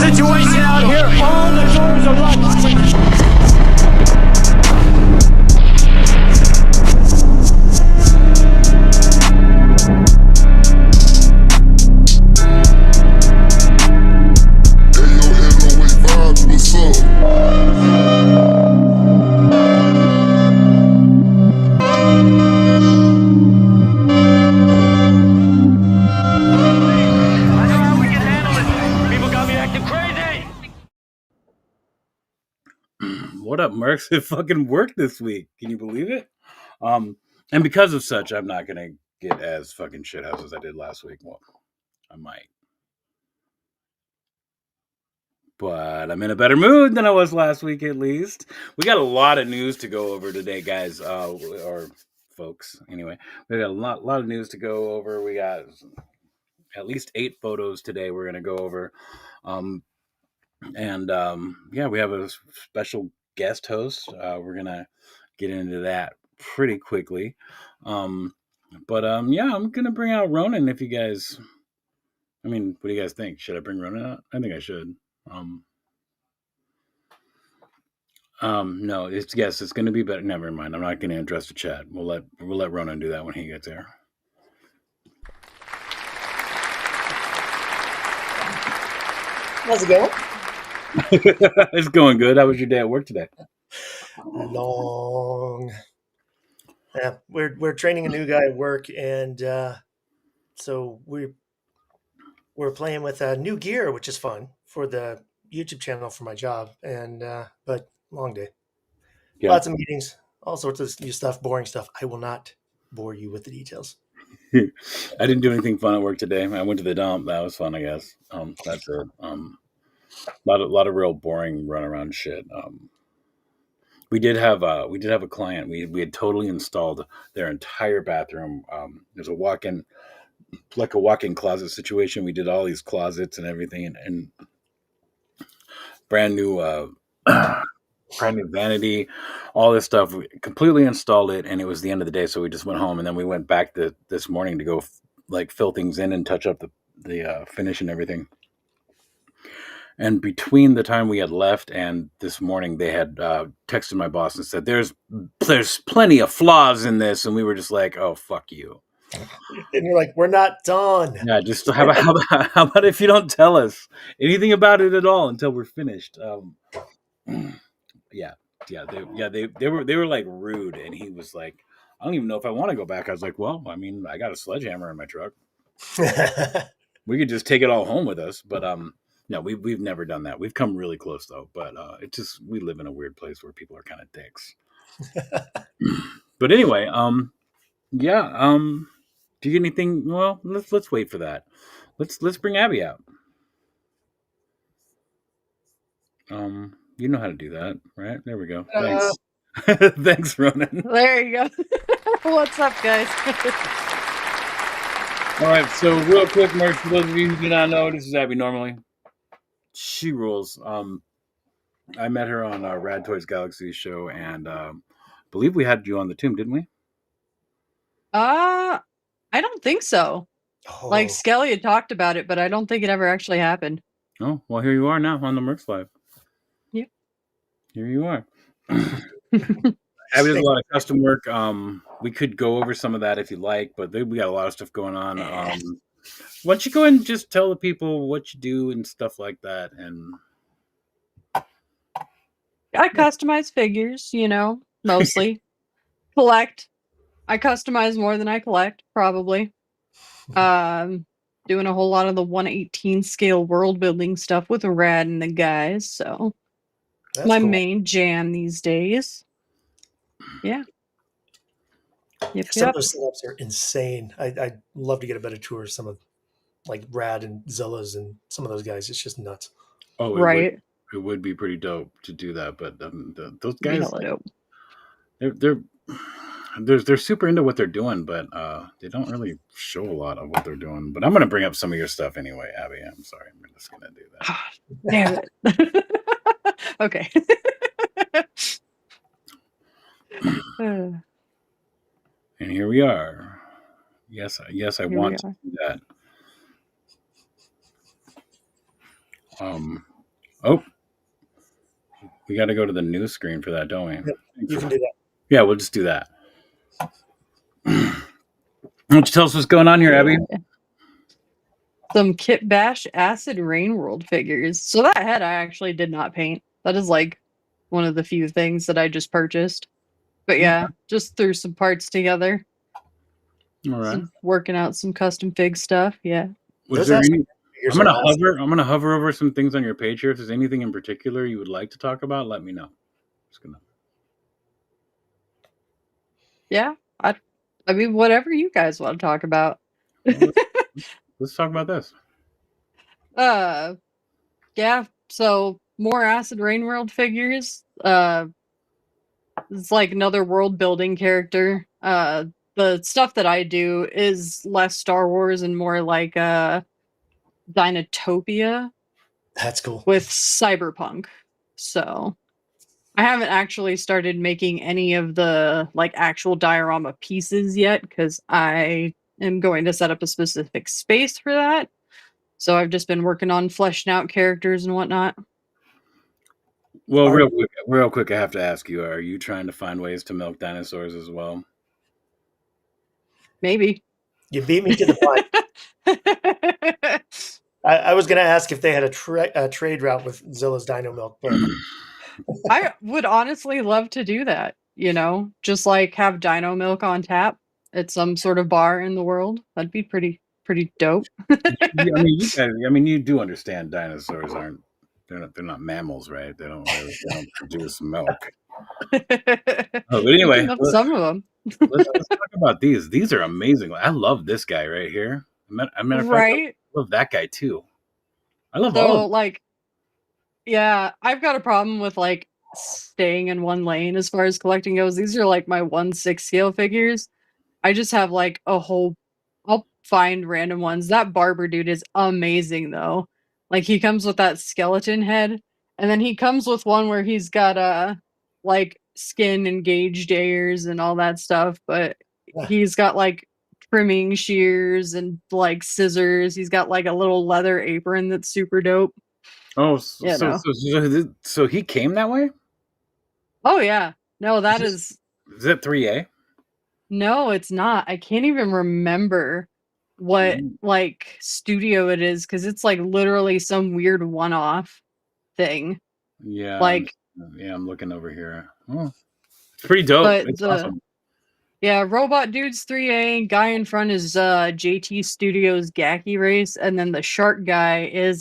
situation out here. All the doors are locked. What up, Mercs? It fucking worked this week. Can you believe it? And because of such, I'm not gonna get as fucking shithouse as I did last week. Well, I might. But I'm in a better mood than I was last week, at least. We got a lot of news to go over today, guys. Or folks, anyway. We got a lot of news to go over. We got at least 8 photos today we're gonna go over. Yeah, we have a special guest host. We're gonna get into that pretty quickly. Yeah, I'm gonna bring out Ronan if you guys. I mean, what do you guys think? Should I bring Ronan out? I think I should. No, it's gonna be better. Never mind. I'm not gonna address the chat. We'll let Ronan do that when he gets there. How's it going? It's going good. How was your day at work today? Long. Yeah, we're training a new guy at work, and so we're playing with new gear, which is fun for the YouTube channel for my job. And but long day, Yeah. Lots of meetings, all sorts of new stuff, boring stuff. I will not bore you with the details. I didn't do anything fun at work today. I went to the dump. That was fun, I guess. That's it. Lot of real boring runaround shit. We did have a client. We had totally installed their entire bathroom. There's a walk-in closet situation. We did all these closets and everything, and brand new vanity, all this stuff. We completely installed it, and it was the end of the day. So we just went home, and then we went back this morning to go fill things in and touch up the finish and everything. And between the time we had left and this morning, they had texted my boss and said, "There's plenty of flaws in this," and we were just like, "Oh, fuck you!" And you're like, "We're not done." Yeah, just how about if you don't tell us anything about it at all until we're finished? They were like rude, and he was like, "I don't even know if I want to go back." I was like, "Well, I mean, I got a sledgehammer in my truck. We could just take it all home with us." But no, we've never done that. We've come really close though, but we live in a weird place where people are kind of dicks. But anyway, yeah, do you get anything? Well, let's wait for that. Let's bring Abby out. You know how to do that, right? There we go. Thanks. Thanks, Ronan. There you go. What's up, guys? All right, so real quick, Mercs, for those of you who do not know, this is Abbinormally. She rules. I met her on RadToyzGalaxy show, and I believe we had you on the tomb, didn't we? I don't think so. Oh. Like Skelly had talked about it, but I don't think it ever actually happened. Oh, well, here you are now on the Mercs Live. Yep. Here you are. Abby does a lot of custom work. We could go over some of that if you like, but we got a lot of stuff going on. Why don't you go ahead and just tell the people what you do and stuff like that? And I customize figures, mostly. Collect. I customize more than I collect, probably. Doing a whole lot of the 1/18 scale world building stuff with Rad and the guys, so That's my cool. main jam these days. Yeah. Yep. Some of those setups are insane. I'd love to get a better tour of some of like Rad and Zilla's and some of those guys. It's just nuts. Oh, right. It would be pretty dope to do that, but those guys, dope. they're super into what they're doing, but they don't really show a lot of what they're doing. But I'm going to bring up some of your stuff anyway, Abby. I'm sorry, I'm just going to do that. Damn it. Okay. And here we are. Yes, I want to do that. Oh, we got to go to the news screen for that, don't we? Yep, you can do that. Yeah, we'll just do that. Why don't you tell us what's going on here, Abby? Some Kit Bash Acid Rain World figures. So that head I actually did not paint. That is like one of the few things that I just purchased. But yeah, just threw some parts together. All right. Working out some custom fig stuff. Yeah. Was there any? I'm gonna hover over some things on your page here. If there's anything in particular you would like to talk about, let me know. Just gonna. Yeah, I mean, whatever you guys want to talk about. Let's talk about this. Yeah. So more Acid Rain World figures. It's like another world building character. The stuff that I do is less Star Wars and more like Dinotopia. That's cool. With cyberpunk. So I haven't actually started making any of the like actual diorama pieces yet because I am going to set up a specific space for that. So I've just been working on fleshing out characters and whatnot. Well, real quick, I have to ask you: are you trying to find ways to milk dinosaurs as well? Maybe. You beat me to the punch. I was going to ask if they had a trade route with Zilla's Dino Milk, but I would honestly love to do that. You know, just like have Dino Milk on tap at some sort of bar in the world. That'd be pretty dope. I mean, you do understand dinosaurs aren't. They're not mammals, right? They don't produce milk. But anyway, some of them. let's talk about these. These are amazing. I love this guy right here. I mean, right? I love that guy too. I love all of them. Like, yeah, I've got a problem with like staying in one lane as far as collecting goes. These are like my 1/6 scale figures. I just have like a whole. I'll find random ones. That barber dude is amazing though. Like he comes with that skeleton head, and then he comes with one where he's got like skin engaged ears and all that stuff, but he's got like trimming shears and like scissors. He's got like a little leather apron that's super dope. Oh, so he came that way? Oh yeah. No, that is it 3A? No, it's not. I can't even remember what like studio it is because it's like literally some weird one-off thing. Yeah, like I'm looking over here. Oh, it's pretty dope. It's awesome. Yeah, Robot Dude's 3A. Guy in front is JT Studios Gaki Race, and then the shark guy is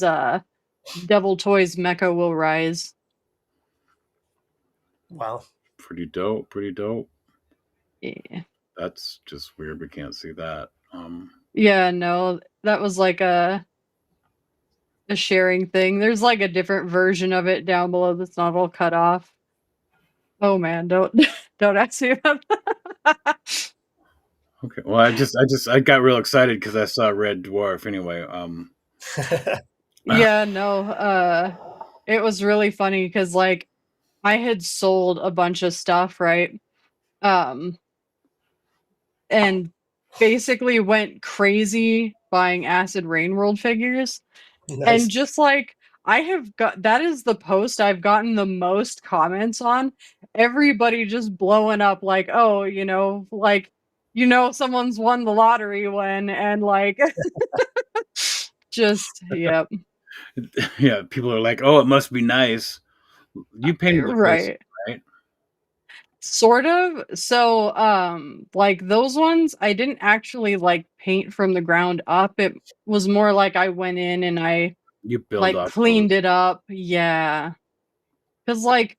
Devil Toys Mecha Will Rise. Wow, pretty dope. Yeah. That's just weird. We can't see that. Yeah, no, that was like a sharing thing. There's like a different version of it down below that's not all cut off. Oh man, don't ask me about that. Okay. Well, I got real excited because I saw Red Dwarf anyway. Yeah, no, it was really funny because like I had sold a bunch of stuff, right? And basically went crazy buying Acid Rain World figures. Nice. And just like I have got, that is the post I've gotten the most comments on. Everybody just blowing up like, oh, like, someone's won the lottery when, and like, just, yep. Yeah, people are like, oh, it must be nice. You painted the right. right? Sort of. So, like those ones, I didn't actually like paint from the ground up. It was more like I went in and I like cleaned it up. Yeah. Because like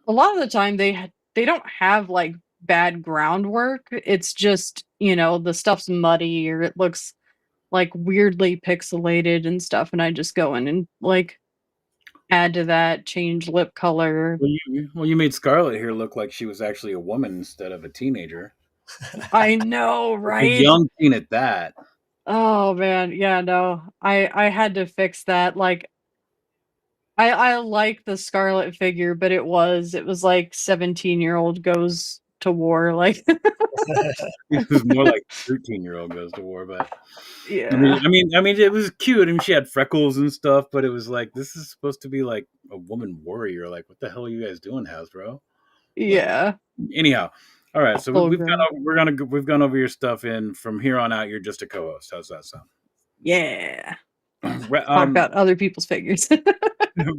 a lot of the time they don't have like bad groundwork. It's just, the stuff's muddy or it looks like weirdly pixelated and stuff. And I just go in and like add to that, change lip color. Well, you made Scarlett here look like she was actually a woman instead of a teenager. I know, right? A young teen at that. Oh man, yeah, no. I had to fix that. Like I like the Scarlet figure, but it was like 17-year-old goes to war. Like, It was more like 13-year-old goes to war, but yeah, I mean, it was cute. I mean, she had freckles and stuff, but it was like this is supposed to be like a woman warrior. Like, what the hell are you guys doing, Hasbro? yeah. Anyhow, all right. So Full we've grown. we've gone over your stuff, and from here on out, you're just a co-host. How's that sound? Yeah. Talk about other people's figures.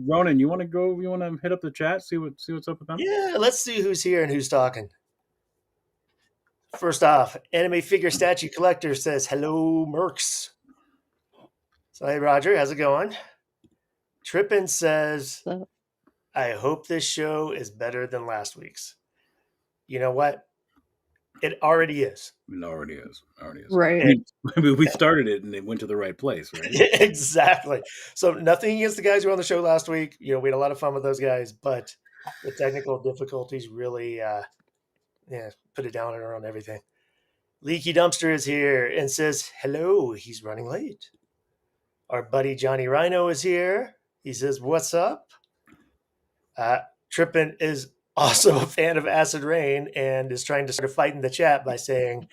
Ronan, you want to go? You want to hit up the chat? See what's up with them? Yeah, let's see who's here and who's talking. First off, Anime Figure Statue Collector says, hello, Mercs. So, hey, Roger, how's it going? Trippin says, So, I hope this show is better than last week's. You know what? It already is. It already is. right. I mean, we started it and it went to the right place, right? Exactly. So nothing against the guys who were on the show last week. You know, we had a lot of fun with those guys, but the technical difficulties really put it down around everything. Leaky Dumpster is here and says, hello, he's running late. Our buddy Johnny Rhino is here. He says, what's up? Trippin is also a fan of Acid Rain and is trying to start a fight in the chat by saying,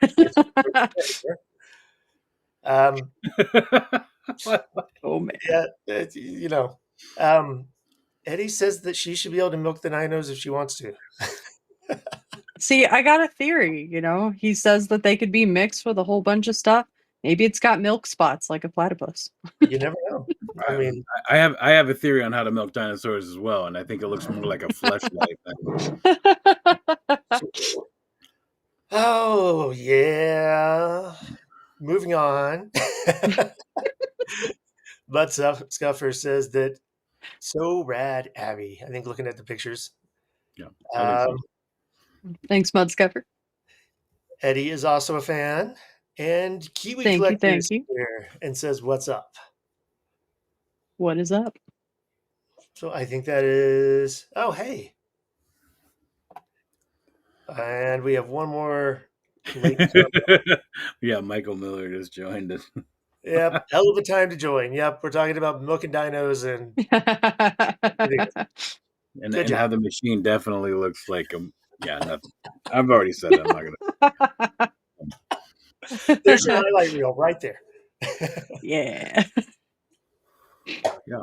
Oh man. yeah, you know, Eddie says that she should be able to milk the Ninos if she wants to. See, I got a theory, you know. He says that they could be mixed with a whole bunch of stuff. Maybe it's got milk spots like a platypus. You never know. I mean, I have a theory on how to milk dinosaurs as well, and I think it looks more like a fleshlight thing. oh yeah. Moving on. But Scuffer says that so rad, Abby. I think looking at the pictures. Yeah. I think so. Thanks, Mudscuffer. Eddie is also a fan. And Kiwi Thank you, Collector thank is you. here and says, what's up? What is up? So I think that is, oh, hey. And we have one more late Yeah, Michael Miller just joined us. Yep, hell of a time to join. Yep, we're talking about milking dinos and And Good job. how the machine definitely looks like a nothing. I've already said that. I'm not gonna. there's your highlight reel right there. Yeah. Yeah.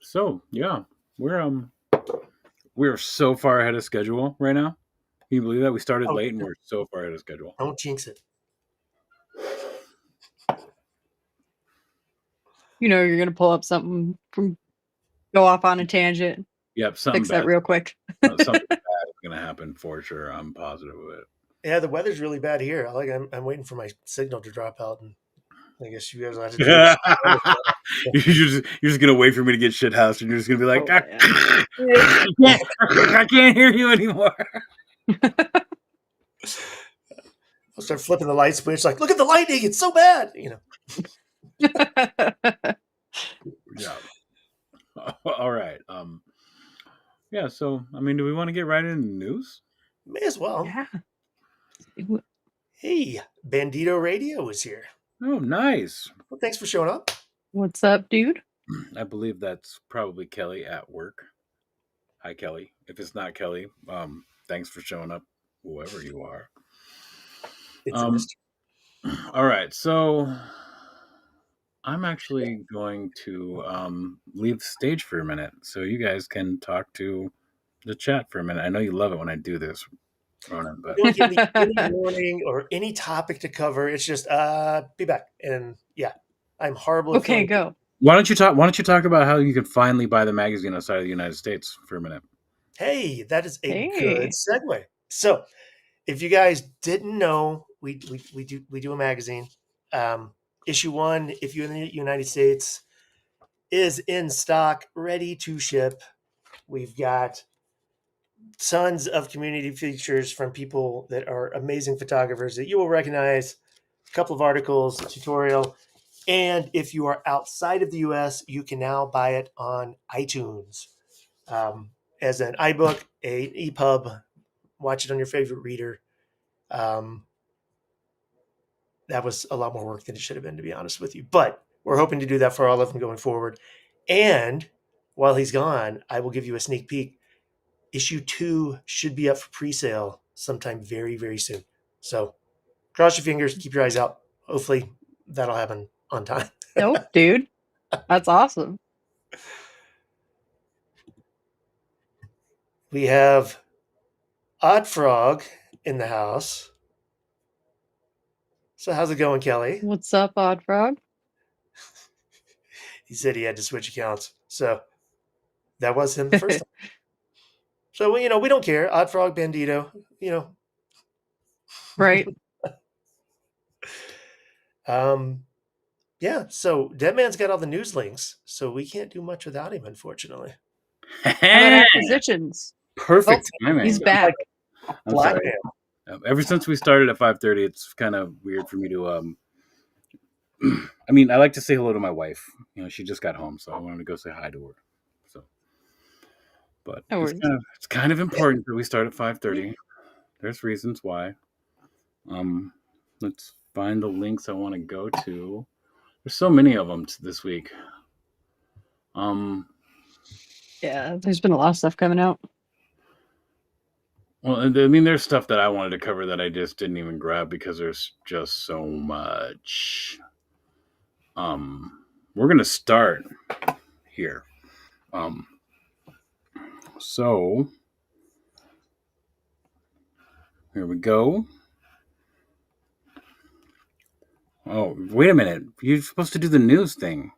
So yeah, we're so far ahead of schedule right now. Can you believe that we started late and we're so far ahead of schedule? Don't jinx it. You know you're gonna pull up something go off on a tangent. Yep, something Fix that bad. real quick. Something bad is gonna happen for sure. I'm positive of it. Yeah, the weather's really bad here. I'm waiting for my signal to drop out, and I guess you guys will have to do it. You're just gonna wait for me to get shit housed, and you're just gonna be like, Oh, I can't hear you anymore. I'll start flipping the light switch, like, look at the lightning, it's so bad, you know. Yeah. All right. Yeah. So, I mean, do we want to get right into the news? May as well. Yeah. Hey, Bandito Radio is here. Oh, nice. Well, thanks for showing up. What's up, dude? I believe that's probably Kelly at work. Hi, Kelly. If it's not Kelly, thanks for showing up, whoever you are. It's a mystery. All right. So, I'm actually going to leave the stage for a minute so you guys can talk to the chat for a minute. I know you love it when I do this, Ronan, but Don't give me any warning or any topic to cover. It's just be back. And yeah, I'm horrible at Okay, filling- go. why don't you talk about how you can finally buy the magazine outside of the United States for a minute? Hey, that is a Hey. good segue. So, if you guys didn't know, we do a magazine. Issue 1, if you're in the United States, is in stock, ready to ship. We've got tons of community features from people that are amazing photographers that you will recognize. A couple of articles, a tutorial. And if you are outside of the US, you can now buy it on iTunes as an iBook, an EPUB. Watch it on your favorite reader. That was a lot more work than it should have been, to be honest with you. But we're hoping to do that for all of them going forward. And while he's gone, I will give you a sneak peek. issue 2 should be up for pre-sale sometime very, very soon. So cross your fingers, keep your eyes out. Hopefully that'll happen on time. Nope, dude. That's awesome. We have Odd Frog in the house. So how's it going, Kelly? What's up, Odd Frog? He said he had to switch accounts. So that was him the first time. So, we don't care. Odd Frog, Bandito, Right. Yeah, so Deadman's got all the news links, so we can't do much without him, unfortunately. How about acquisitions? Perfect timing. He's back. I'm Black sorry. Man. Ever since we started at 5:30, it's kind of weird for me to I mean, I like to say hello to my wife. She just got home, so I wanted to go say hi to her. So, but No it's worries. kind of important that we start at 5:30. There's reasons why. Let's find the links I want to go to. There's so many of them this week. Yeah, there's been a lot of stuff coming out. Well, I mean, there's stuff that I wanted to cover that I just didn't even grab because there's just so much. We're gonna start here. So here we go. Oh, wait a minute! You're supposed to do the news thing.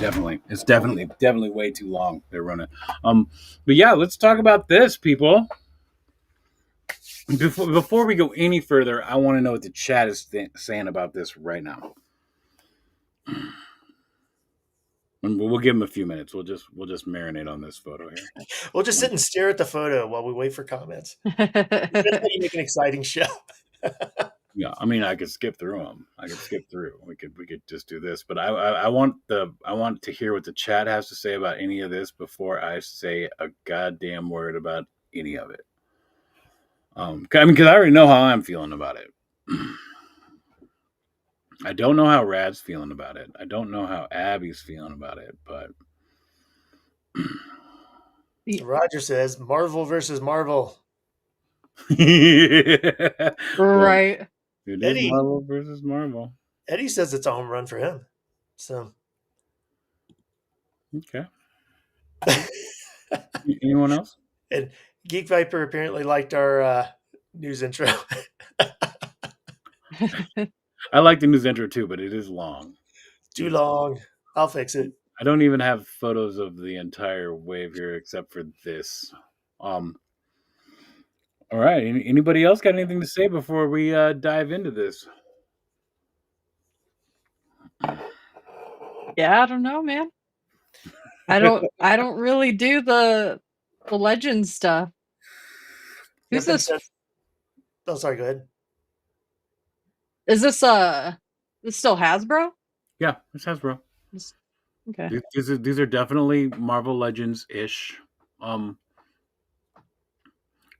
Definitely. It's definitely way too long. They're running. But yeah, let's talk about this, people. Before we go any further, I want to know what the chat is saying about this right now. And we'll give them a few minutes. We'll just marinate on this photo here. We'll just sit and stare at the photo while we wait for comments. That's how you make an exciting show. Yeah, I mean, I could skip through them. We could just do this, but I want to hear what the chat has to say about any of this before I say a goddamn word about any of it. I mean, because I already know how I'm feeling about it. I don't know how Rad's feeling about it. I don't know how Abby's feeling about it, but Roger says Marvel versus Marvel. Right. It is Eddie. Marvel versus Marvel. Eddie says it's a home run for him. So Okay. Anyone else? And Geek Viper apparently liked our news intro. I like the news intro too, but it is long. Too long. I'll fix it. I don't even have photos of the entire wave here except for this. All right. Anybody else got anything to say before we dive into this? Yeah, I don't know, man. I don't really do the legend stuff. Who's this? Oh, sorry, go ahead. Is this still Hasbro? Yeah, it's Hasbro. Okay. These are definitely Marvel Legends ish.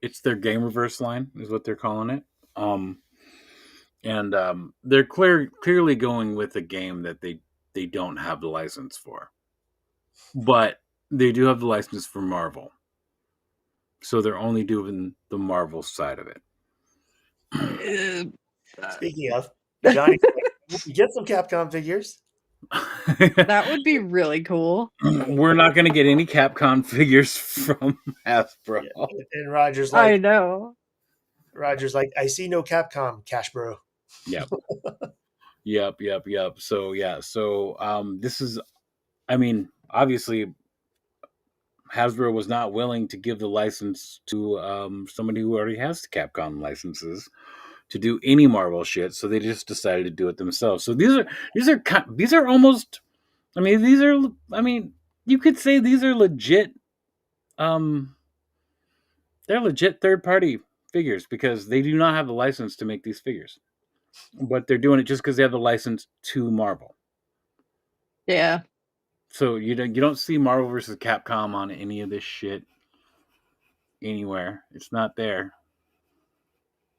It's their Gamerverse line, is what they're calling it. And they're clearly going with a game that they don't have the license for, but they do have the license for Marvel, so they're only doing the Marvel side of it. Speaking of, Johnny, you get some Capcom figures. That would be really cool. We're not going to get any Capcom figures from Hasbro. Yeah. And Roger's like, I know. Roger's like, I see no Capcom, Cash Bro. Yep. Yep. So yeah. So this is, I mean, obviously, Hasbro was not willing to give the license to somebody who already has the Capcom licenses to do any Marvel shit, so they just decided to do it themselves. So these are almost, I mean, you could say these are legit. They're legit third-party figures because they do not have the license to make these figures, but they're doing it just because they have the license to Marvel. Yeah. So you don't see Marvel versus Capcom on any of this shit. anywhere. It's not there.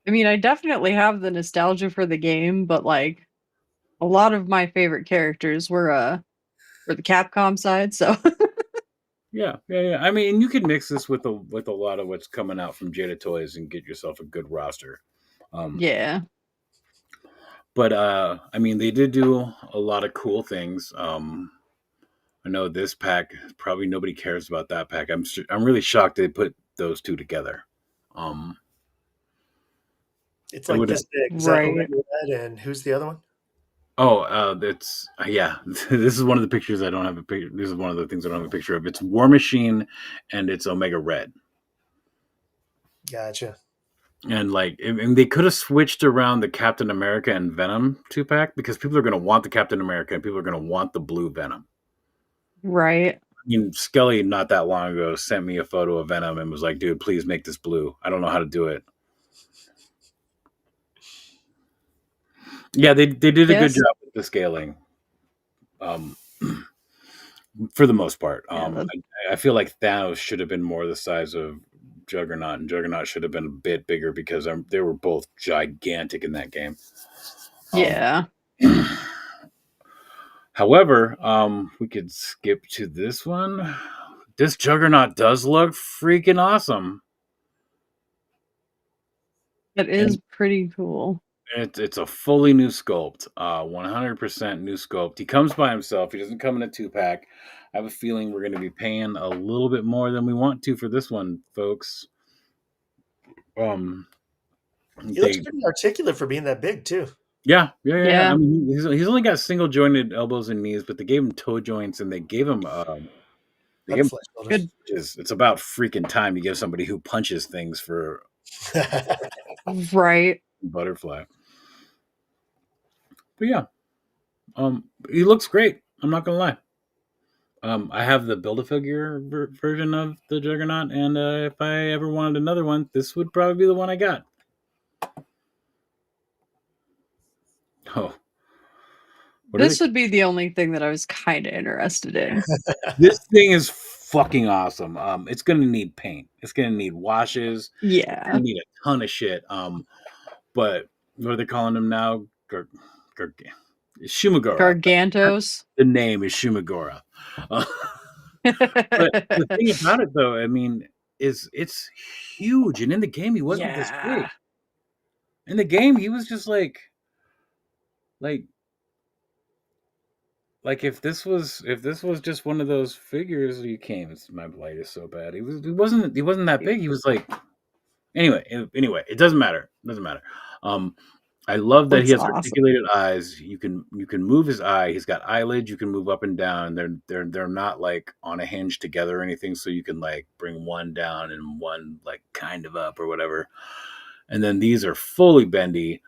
I mean, I definitely have the nostalgia for the game, but like a lot of my favorite characters were the Capcom side, so Yeah. I mean, you could mix this with a lot of what's coming out from Jada Toys and get yourself a good roster. yeah. But I mean, they did do a lot of cool things. I know this pack probably nobody cares about that pack. I'm really shocked they put those two together. Um, It's I like would. this big. Is that Right. Omega Red, and who's the other one? Oh, that's yeah. This is one of the pictures I don't have a picture. This is one of the things I don't have a picture of. It's War Machine, and it's Omega Red. Gotcha. And like, and they could have switched around the Captain America and Venom 2-pack because people are going to want the Captain America and people are going to want the blue Venom. Right. I mean, Skelly not that long ago sent me a photo of Venom and was like, "Dude, please make this blue. I don't know how to do it." Yeah, they did a good Yes. job with the scaling, for the most part. Yeah, I feel like Thanos should have been more the size of Juggernaut, and Juggernaut should have been a bit bigger because they were both gigantic in that game. yeah. However, we could skip to this one. This Juggernaut does look freaking awesome. It is pretty cool. It's a fully new sculpt, 100% new sculpt. He comes by himself. He doesn't come in a 2-pack. I have a feeling we're going to be paying a little bit more than we want to for this one, folks. He looks pretty articulate for being that big too. Yeah. Yeah. I mean, he's only got single jointed elbows and knees, but they gave him toe joints and they gave him Butterfly shoulders. it's about freaking time to give somebody who punches things for Right. butterfly. But yeah, he looks great. I'm not gonna lie. I have the Build-A-Figure version of the Juggernaut, and if I ever wanted another one, this would probably be the one I got. Oh, This would be the only thing that I was kind of interested in. This thing is fucking awesome. It's gonna need paint. It's gonna need washes. It's Yeah. gonna need a ton of shit. But what are they calling him now? Shumagora. Gargantos. The name is Shumagora. But the thing about it, though, I mean, is it's huge, and in the game he wasn't this big. In the game, he was just like if this was just one of those figures, you can't. My blight is so bad. He wasn't that big. He was like anyway. It doesn't matter. I love that he has articulated eyes. You can move his eye. He's got eyelids. You can move up and down. They're not like on a hinge together or anything. So you can like bring one down and one like kind of up or whatever. And then these are fully bendy.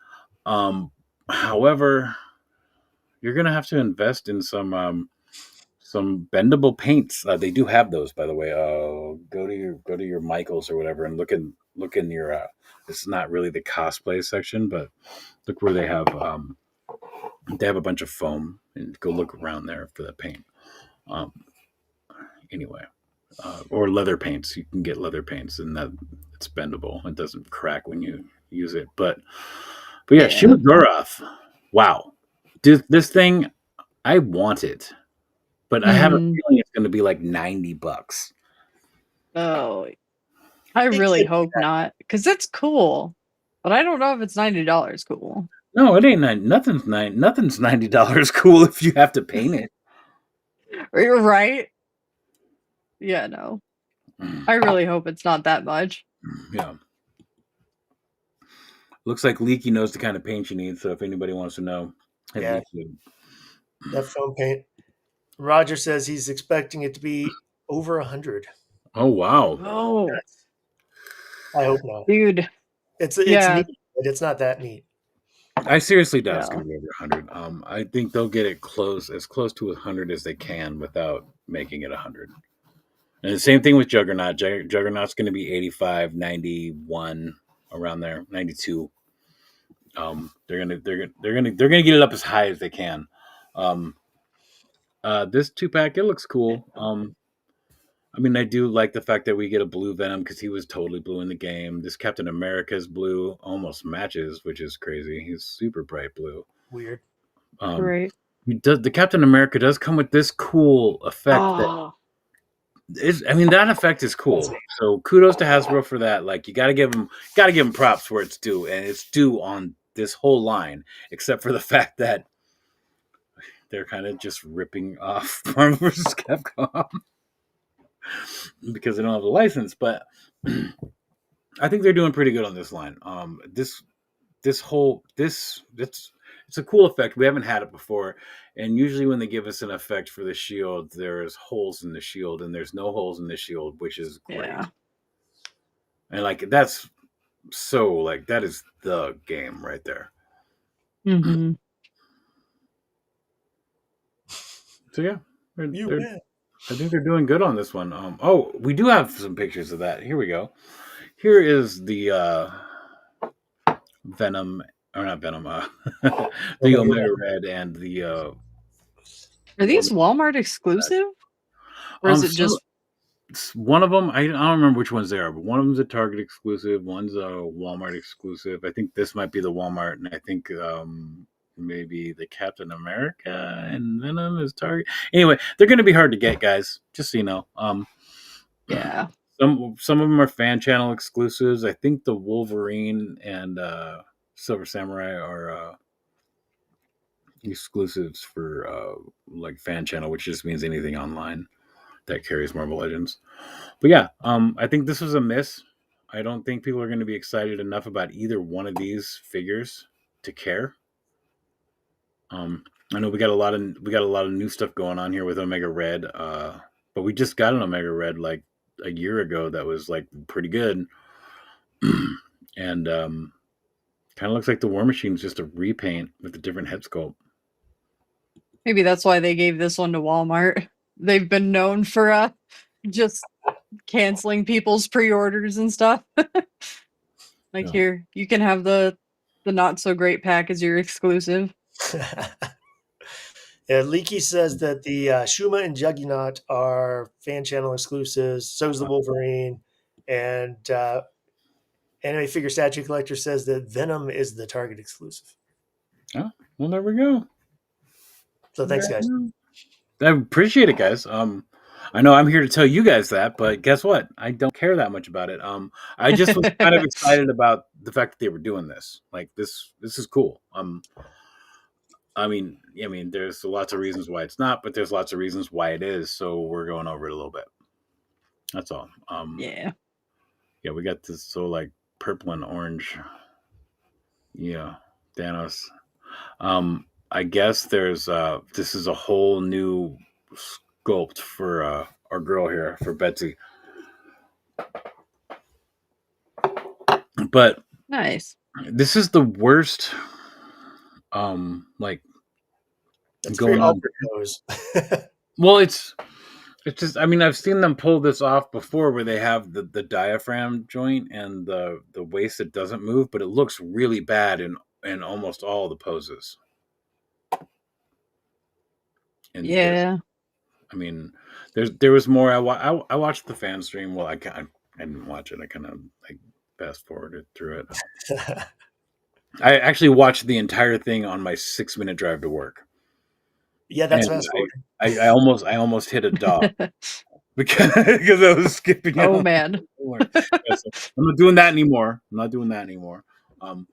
However, you're gonna have to invest in some bendable paints. They do have those, by the way. Go to your Michaels or whatever and look in your. This is not really the cosplay section, but look where they have a bunch of foam, and go look around there for the paint. Anyway, or leather paints. You can get leather paints, and that it's bendable. It doesn't crack when you use it. But yeah, Shumagora. Wow, this thing, I want it, but I have a feeling it's going to be like $90. Oh, I really hope not, because it's cool, but I don't know if it's $90 cool. No, it ain't. Nothing's $90 cool if you have to paint it. You're right. Yeah, no. I really hope it's not that much. Yeah. Looks like Leaky knows the kind of paint you need, so if anybody wants to know, that foam paint. Roger says he's expecting it to be over 100. Oh wow! Oh, I hope not, dude. It's neat, but it's not that neat. I seriously doubt it's going to be over 100. I think they'll get it as close to 100 as they can without making it 100. And the same thing with Juggernaut. Juggernaut's going to be 85, 91, around there, 92. They're gonna get it up as high as they can. This 2-pack, it looks cool. I mean, I do like the fact that we get a blue Venom because he was totally blue in the game. This Captain America's blue almost matches, which is crazy. He's super bright blue. Weird. Right. He does. The Captain America does come with this cool effect that Oh, is. I mean, that effect is cool. So kudos to Hasbro for that. Like, you got to give them props where it's due, and it's due on this whole line, except for the fact that they're kind of just ripping off Marvel vs. Capcom because they don't have a license. But I think they're doing pretty good on this line. It's a cool effect. We haven't had it before, and usually when they give us an effect for the shield, there's holes in the shield, and there's no holes in the shield, which is great. yeah. And like that's so like that is the game right there. Mm-hmm. So yeah, You they're, bet. I think they're doing good on this one. Oh, we do have some pictures of that. Here we go. Here is the Venom, or not Venom, the Omega Red and the. Are these Walmart exclusive, or is it just? One of them? I don't remember which ones they are, but one of them's a Target exclusive. One's a Walmart exclusive. I think this might be the Walmart, and I think maybe the Captain America and Venom is Target. Anyway, they're going to be hard to get, guys. Just so you know. Yeah. Some of them are fan channel exclusives. I think the Wolverine and Silver Samurai are exclusives for like fan channel, which just means anything online that carries Marvel Legends. But yeah, I think this was a miss. I don't think people are going to be excited enough about either one of these figures to care. I know we got a lot of new stuff going on here with Omega Red, but we just got an Omega Red like a year ago that was like pretty good, and kind of looks like the War Machine's just a repaint with a different head sculpt. Maybe that's why they gave this one to Walmart. They've been known for just canceling people's pre-orders and stuff. Like, Yeah. here, you can have the not so great pack as your exclusive. Yeah, Leaky says that the Shuma and Juggernaut are fan channel exclusives. So's the Wolverine, and Anime Figure Statue Collector says that Venom is the Target exclusive. Oh, well, there we go. So thanks, guys. I appreciate it, guys. I know I'm here to tell you guys that, but guess what? I don't care that much about it. I just was kind of excited about the fact that they were doing this. Like this is cool. I mean, there's lots of reasons why it's not, but there's lots of reasons why it is. So we're going over it a little bit. That's all. Yeah. Yeah, we got this so like purple and orange. Yeah, Thanos. I guess there's this is a whole new sculpt for our girl here, for Betsy. But Nice. this is the worst like That's going very on. goes. Well, it's just, I mean, I've seen them pull this off before where they have the diaphragm joint and the waist that doesn't move, but it looks really bad in almost all the poses. And Yeah. I mean, there was more. I watched the fan stream. Well, I didn't watch it. I kind of like fast forwarded through it. I actually watched the entire thing on my 6-minute drive to work. Yeah, that's And fast forward. I almost hit a dog because I was skipping. Oh out. man. Yeah, so I'm not doing that anymore. But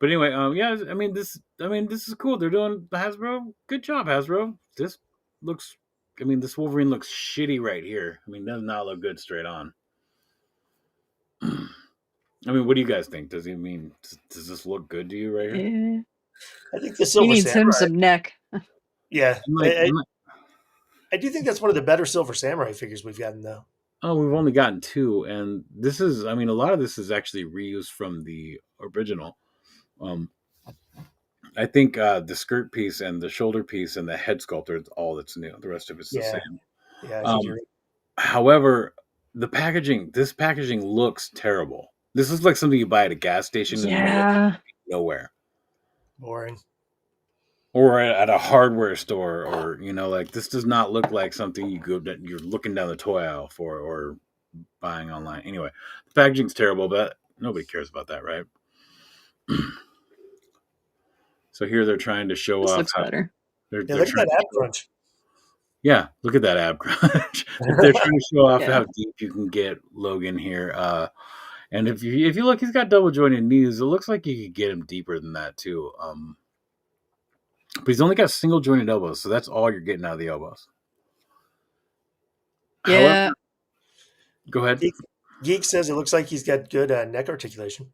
anyway, yeah. I mean, this is cool. They're doing the Hasbro. Good job, Hasbro. This looks. I mean, this Wolverine looks shitty right here. I mean, does not look good straight on. I mean, what do you guys think? Does this look good to you right here? Yeah. I think the He Silver needs Samurai. him some neck. Yeah, Like, I do think that's one of the better Silver Samurai figures we've gotten, though. oh, we've only gotten 2, and this is. I mean, a lot of this is actually reused from the original. I think the skirt piece and the shoulder piece and the head sculpt are all that's new. The rest of it's the same. Yeah, I think you're right. However, this packaging looks terrible. This looks like something you buy at a gas station. Yeah. Nowhere. Boring. or at a hardware store, or like this does not look like something you're looking down the toy aisle for or buying online. Anyway, the packaging's terrible, but nobody cares about that, right? So here they're trying to show This off looks how better. they're Yeah, look at trying that to ab show, crunch. yeah, look at that ab crunch. They're trying to show off Yeah. how deep you can get Logan here. And if you look, he's got double jointed knees. It looks like you could get him deeper than that too. But he's only got single jointed elbows, so that's all you're getting out of the elbows. Yeah. However, go ahead. Geek says it looks like he's got good neck articulation.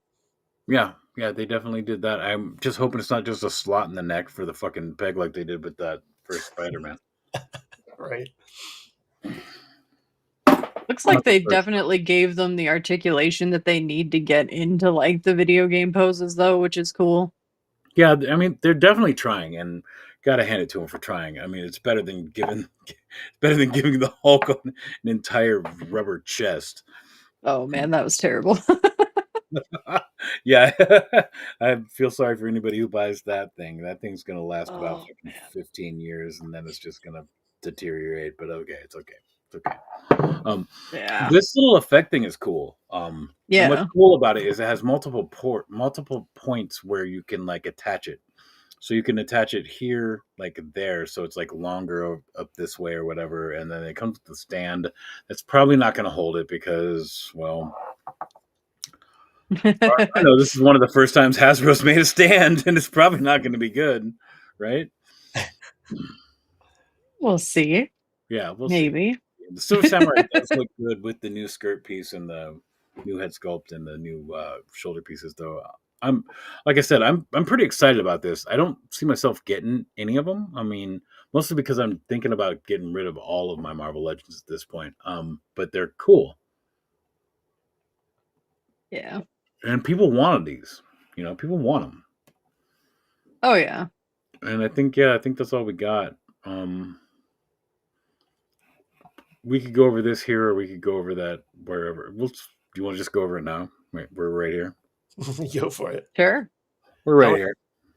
Yeah, they definitely did that. I'm just hoping it's not just a slot in the neck for the fucking peg like they did with that first Spider-Man. Right. Looks like they definitely gave them the articulation that they need to get into like the video game poses though, which is cool. Yeah, I mean they're definitely trying, and gotta hand it to them for trying. I mean it's better than giving the Hulk an entire rubber chest. Oh man, that was terrible. Yeah, I feel sorry for anybody who buys that thing. That thing's gonna last about 15 years, and then it's just gonna deteriorate. But okay, it's okay. It's okay. Yeah. This little effect thing is cool. And Yeah. what's cool about it is it has multiple points where you can like attach it. So you can attach it here, like there, so it's like longer up this way or whatever, and then it comes with the stand. That's probably not going to hold it because, well, I know this is one of the first times Hasbro's made a stand, and it's probably not going to be good, right? We'll see. Yeah, we'll Maybe. see. The Silver Samurai does look good with the new skirt piece and the new head sculpt and the new shoulder pieces, though. Like I said, I'm pretty excited about this. I don't see myself getting any of them. I mean, mostly because I'm thinking about getting rid of all of my Marvel Legends at this point. But they're cool. Yeah. And people wanted these. People want them. Oh yeah. And I think that's all we got. We could go over this here, or we could go over that wherever. Do you want to just go over it now? Wait, we're right here. Go for it. Sure. We're right here.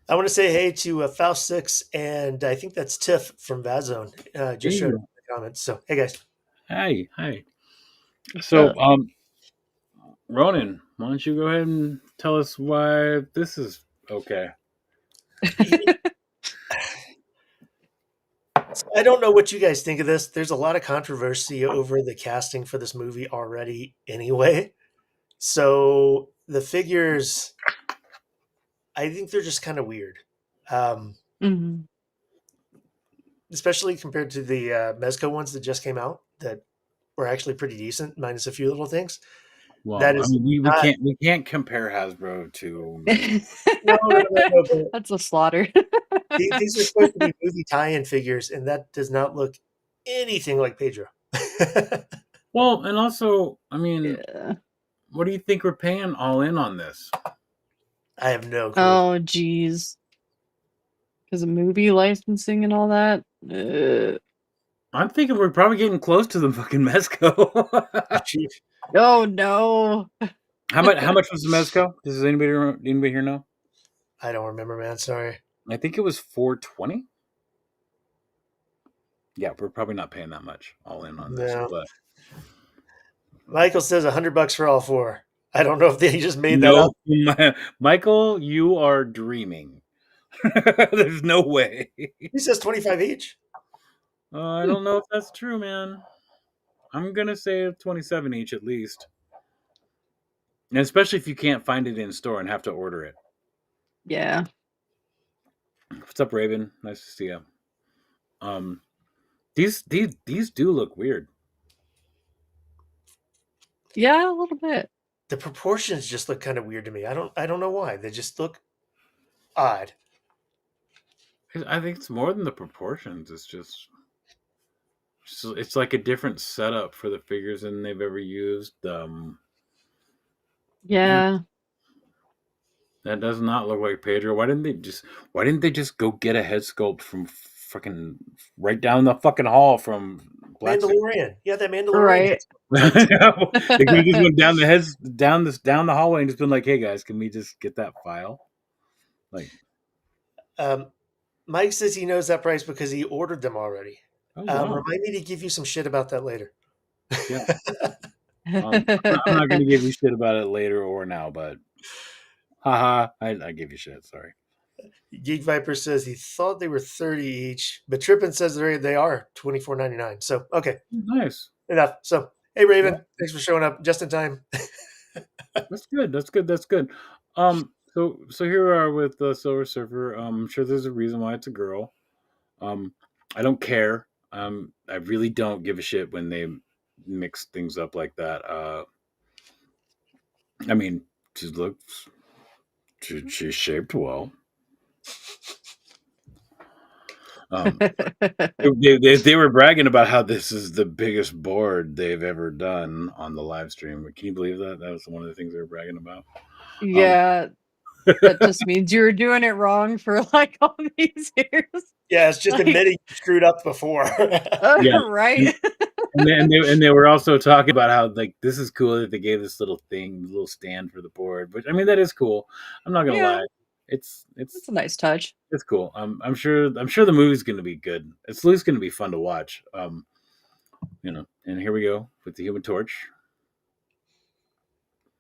I want to say hey to Faust 6, and I think that's Tiff from Vazone. Just showed up in the comments. So, hey, guys. Hi. So, Ronan, why don't you go ahead and tell us why this is okay? I don't know what you guys think of this. There's a lot of controversy over the casting for this movie already anyway. So the figures, I think they're just kind of weird. Especially compared to the Mezco ones that just came out that were actually pretty decent, minus a few little things. Well, that is we can't compare Hasbro to. No. That's a slaughter. These are supposed to be movie tie-in figures, and that does not look anything like Pedro. Well, and also, I mean, what do you think we're paying all in on this? I have no clue. Oh, geez. Because of movie licensing and all that. I'm thinking we're probably getting close to the fucking mezco. Oh no! How much was the mezco? Does anybody here know? I don't remember, man. Sorry. I think it was $420. Yeah, we're probably not paying that much all in on this. No. But Michael says $100 for all four. I don't know if they just made that up. Michael, you are dreaming. There's no way. He says 25 each. I don't know if that's true, man. I'm gonna say 27 each at least, and especially if you can't find it in store and have to order it. Yeah. What's up, Raven? Nice to see you. These do look weird. Yeah, a little bit. The proportions just look kind of weird to me. I don't know why. They just look odd. I think it's more than the proportions. It's like a different setup for the figures than they've ever used. Yeah. That does not look like Pedro. Why didn't they just go get a head sculpt from fucking right down the fucking hall from Mandalorian? Yeah, that Mandalorian. Right. They could have just went down the hallway and just been like, "Hey guys, can we just get that file?" Like, Mike says he knows that price because he ordered them already. Oh, wow. Remind me to give you some shit about that later. Yeah. I'm not going to give you shit about it later or now, but haha, I give you shit. Sorry. Geek Viper says he thought they were 30 each, but Trippin says they are $24.99. So okay, Nice. enough. So hey Raven, Yeah. thanks for showing up just in time. That's good. That's good. That's good. So here we are with the Silver Surfer. I'm sure there's a reason why it's a girl. I don't care. I really don't give a shit when they mix things up like that. I mean, she looks, she's shaped well. They were bragging about how this is the biggest board they've ever done on the live stream. Can you believe that? That was one of the things they were bragging about. Yeah, that just means you were doing it wrong for like all these years. Yeah, it's just Like- admitting you screwed up before. Yeah. Right. And they were also talking about how like this is cool that they gave this little stand for the board. Which I mean that is cool. I'm not gonna Yeah. lie. It's It's a nice touch. it's cool. I'm sure the movie's gonna be good. It's at least gonna be fun to watch. And here we go with the Human Torch.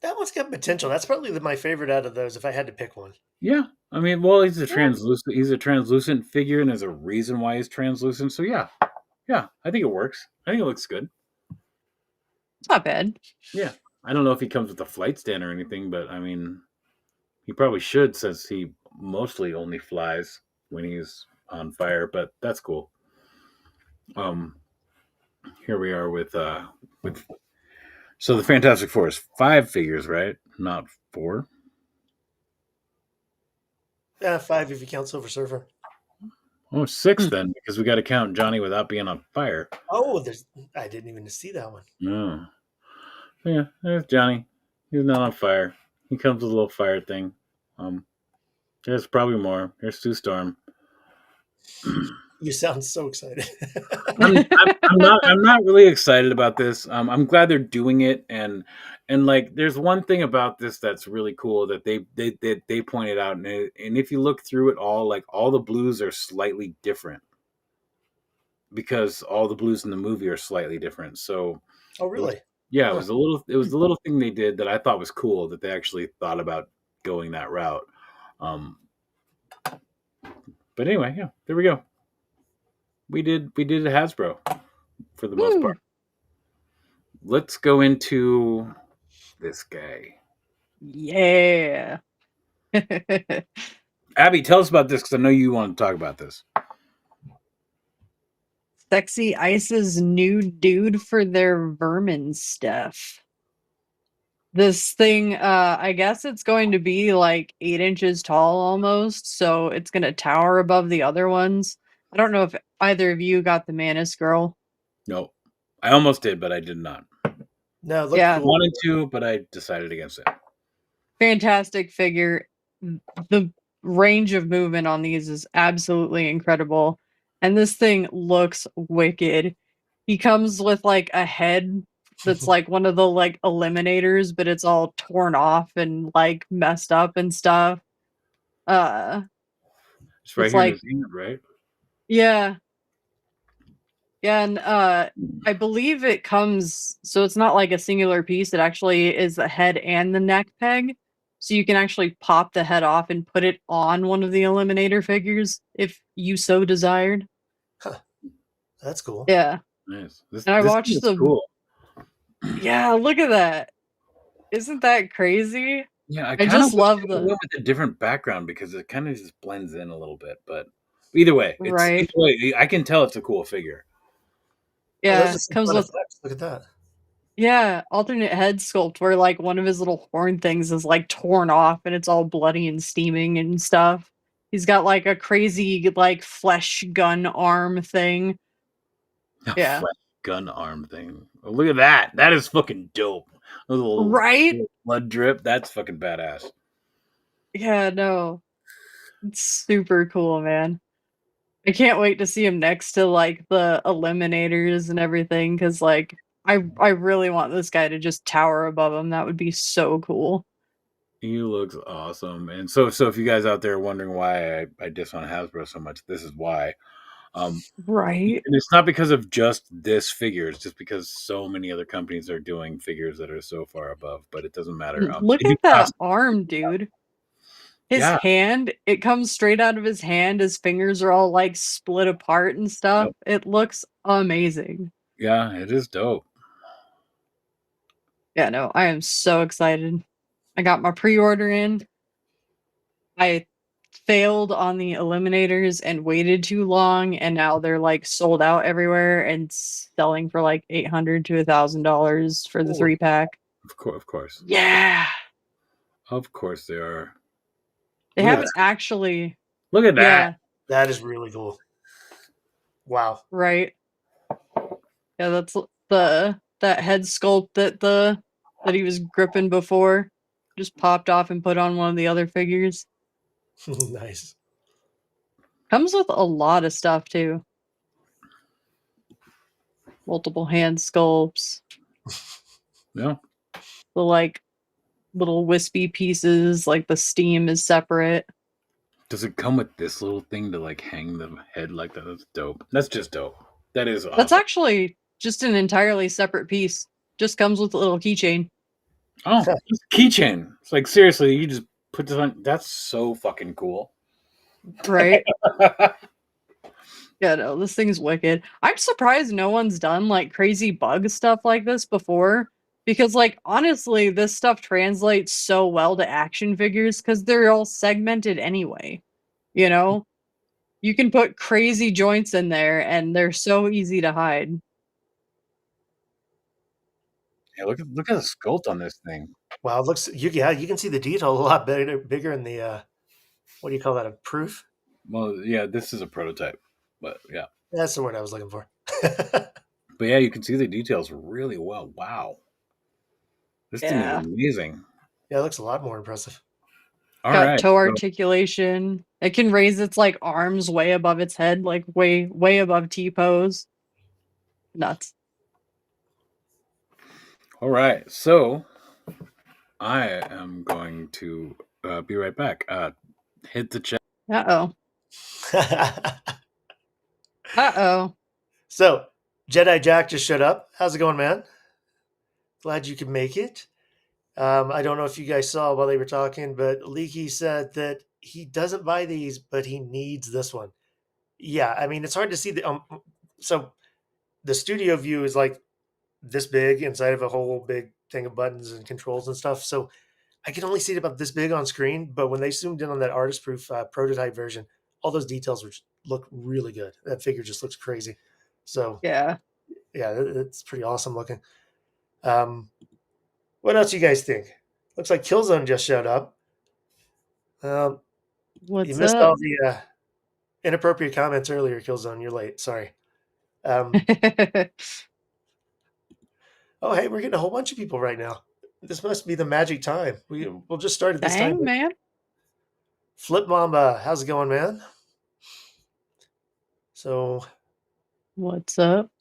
That one's got potential. That's probably my favorite out of those if I had to pick one. Yeah, I mean, well, he's a translucent. He's a translucent figure, and there's a reason why he's translucent. So yeah, I think it works. I think it looks good. It's not bad. Yeah, I don't know if he comes with a flight stand or anything, but I mean, he probably should since he mostly only flies when he's on fire. But that's cool. Here we are with so the Fantastic Four is 5 figures, right? Not 4. Yeah, 5 if you count Silver Surfer. Oh, 6 then, because we got to count Johnny without being on fire. Oh, I didn't even see that one. No. Yeah, there's Johnny. He's not on fire. He comes with a little fire thing. There's probably more. Here's Sue Storm. You sound so excited. I'm not really excited about this. I'm glad they're doing it, and like there's one thing about this that's really cool that they pointed out, and if you look through it all, like all the blues are slightly different because all the blues in the movie are slightly different. So, Oh, really? yeah, it was a little thing they did that I thought was cool that they actually thought about going that route. But anyway, yeah, there we go. We did a Hasbro for the most part. Let's go into this guy. Yeah. Abby, tell us about this because I know you want to talk about this. Sexy Ice's new dude for their vermin stuff. This thing, I guess it's going to be like 8 inches tall almost, so it's going to tower above the other ones. I don't know if either of you got the Manus Girl. No, I almost did, but I did not. No, look Yeah. cool. Wanted to, but I decided against it. Fantastic figure. The range of movement on these is absolutely incredible. And this thing looks wicked. He comes with like a head that's like one of the like eliminators, but it's all torn off and like messed up and stuff. It's right It's here in like- his hand, right? Yeah. Yeah, and I believe it comes, so it's not like a singular piece. It actually is the head and the neck peg. So you can actually pop the head off and put it on one of the Eliminator figures if you so desired. That's cool. Yeah. Nice. This, And I this watched thing is the- cool. Yeah, look at that. Isn't that crazy? Yeah, I just kinda wish love they the- went with a different background because it kind of just blends in a little bit. But either way, Right. Either way, I can tell it's a cool figure. Oh, Yeah, those are some comes fun with effects. Look at that. yeah, alternate head sculpt where like one of his little horn things is like torn off and it's all bloody and steaming and stuff. He's got like a crazy like flesh gun arm thing. Yeah. Flat gun arm thing. Oh, look at that. That is fucking dope. A little, Right? little blood drip. That's fucking badass. Yeah, no. It's super cool, man. I can't wait to see him next to like the eliminators and everything because like I really want this guy to just tower above him. That would be so cool. He looks awesome. And so if you guys out there are wondering why I diss on Hasbro so much, this is why. Right. And it's not because of just this figure. It's just because so many other companies are doing figures that are so far above. But it doesn't matter. Look They do at that cost- arm, dude. His yeah. hand, it comes straight out of his hand. His fingers are all like split apart and stuff. Yep. It looks amazing. Yeah, it is dope. Yeah, no, I am so excited. I got my pre-order in. I failed on the eliminators and waited too long, and now they're like sold out everywhere and selling for like $800 to $1,000 for the Ooh. 3-pack. Of course. Yeah. Of course they are. They Look at haven't actually. Look at that. Yeah, That is really cool. Wow. right. Yeah, that's that head sculpt that he was gripping before just popped off and put on one of the other figures. Nice. Comes with a lot of stuff too. Multiple hand sculpts. Yeah. The like little wispy pieces, like the steam is separate. Does it come with this little thing to like hang the head like that? That's dope. That's just dope. That is awesome. That's actually just an entirely separate piece. Just comes with a little keychain. Oh, it's a keychain. It's like seriously, you just put this on. That's so fucking cool. Right? Yeah, no, this thing's wicked. I'm surprised no one's done like crazy bug stuff like this before. Because, like, honestly, this stuff translates so well to action figures because they're all segmented anyway. You know? You can put crazy joints in there and they're so easy to hide. Yeah, look at the sculpt on this thing. Wow, it looks you can see the detail a lot bigger in the what do you call that? A proof? Well, yeah, this is a prototype, but yeah. That's the word I was looking for. But yeah, you can see the details really well. Wow. This thing Yeah. is amazing. Yeah, it looks a lot more impressive. All Got right. toe articulation. It can raise its like arms way above its head, like way above T-pose. Nuts. All right. So I am going to be right back. Hit the chat. Uh-oh. Uh-oh. So, Jedi Jack just showed up. How's it going, man? Glad you could make it. I don't know if you guys saw while they were talking, but Leaky said that he doesn't buy these, but he needs this one. Yeah, I mean, it's hard to see the so the studio view is like this big inside of a whole big thing of buttons and controls and stuff. So I can only see it about this big on screen, but when they zoomed in on that artist proof prototype version, all those details look really good. That figure just looks crazy. So Yeah. yeah, it's pretty awesome looking. What else you guys think? Looks like Killzone just showed up. You What's missed all up? the inappropriate comments earlier, Killzone. You're late. Sorry. Oh, hey, we're getting a whole bunch of people right now. This must be the magic time. We'll just start at this time. Dang, man. Flip Mamba, how's it going, man? So, What's up?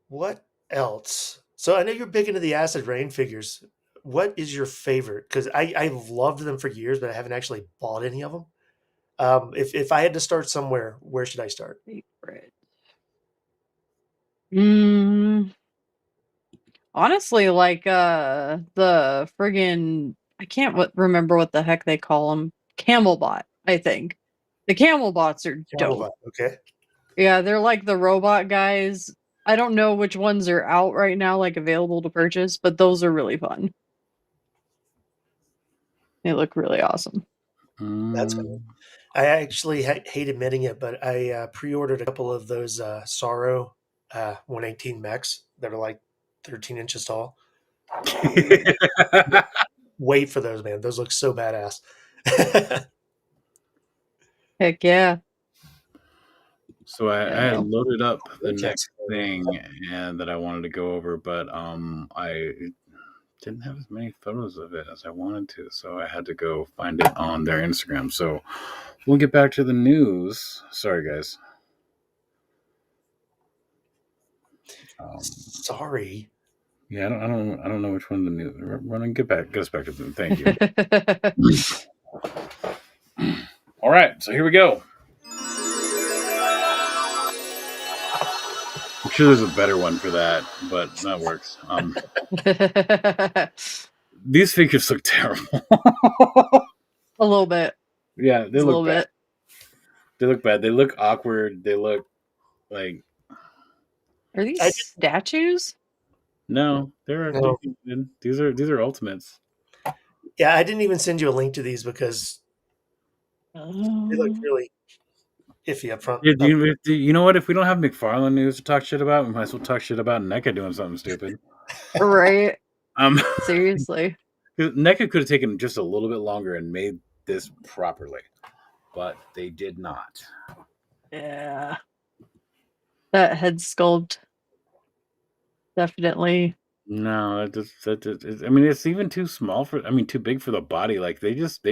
what else? So, I know you're big into the Acid Rain figures. What is your favorite? Because I've loved them for years, but I haven't actually bought any of them. If I had to start somewhere, where should I start? Favorite. Honestly, like the friggin' I can't remember what the heck they call them. Camelbot, I think. The Camelbots are dope. Camelbot, okay. Yeah, they're like the robot guys. I don't know which ones are out right now, like available to purchase, but those are really fun. They look really awesome. That's cool. I actually hate admitting it, but I pre-ordered a couple of those Sorrow 118 mechs that are like 13 inches tall. Wait for those, man. Those look so badass. Heck yeah. So I had loaded up the Yes. next thing and that I wanted to go over, but I didn't have as many photos of it as I wanted to, so I had to go find it on their Instagram. So we'll get back to the news. Sorry, guys. Sorry. Yeah, I don't know which one the new. Run, get us back to them. Thank you. All right, so here we go. I'm sure there's a better one for that, but that works. These figures look terrible. A little bit. Yeah, they Just a look little bad. bit. They look bad. They look awkward. They look like Are these I statues? no. They're No. good. These are ultimates. Yeah, I didn't even send you a link to these because they look really iffy up front. Yeah, you know what? If we don't have McFarlane news to talk shit about, we might as well talk shit about NECA doing something stupid. Right. Um, Seriously. NECA could have taken just a little bit longer and made this properly, but they did not. Yeah. That head sculpt. Definitely. No, I mean, it's even too small for. I mean, too big for the body. Like they just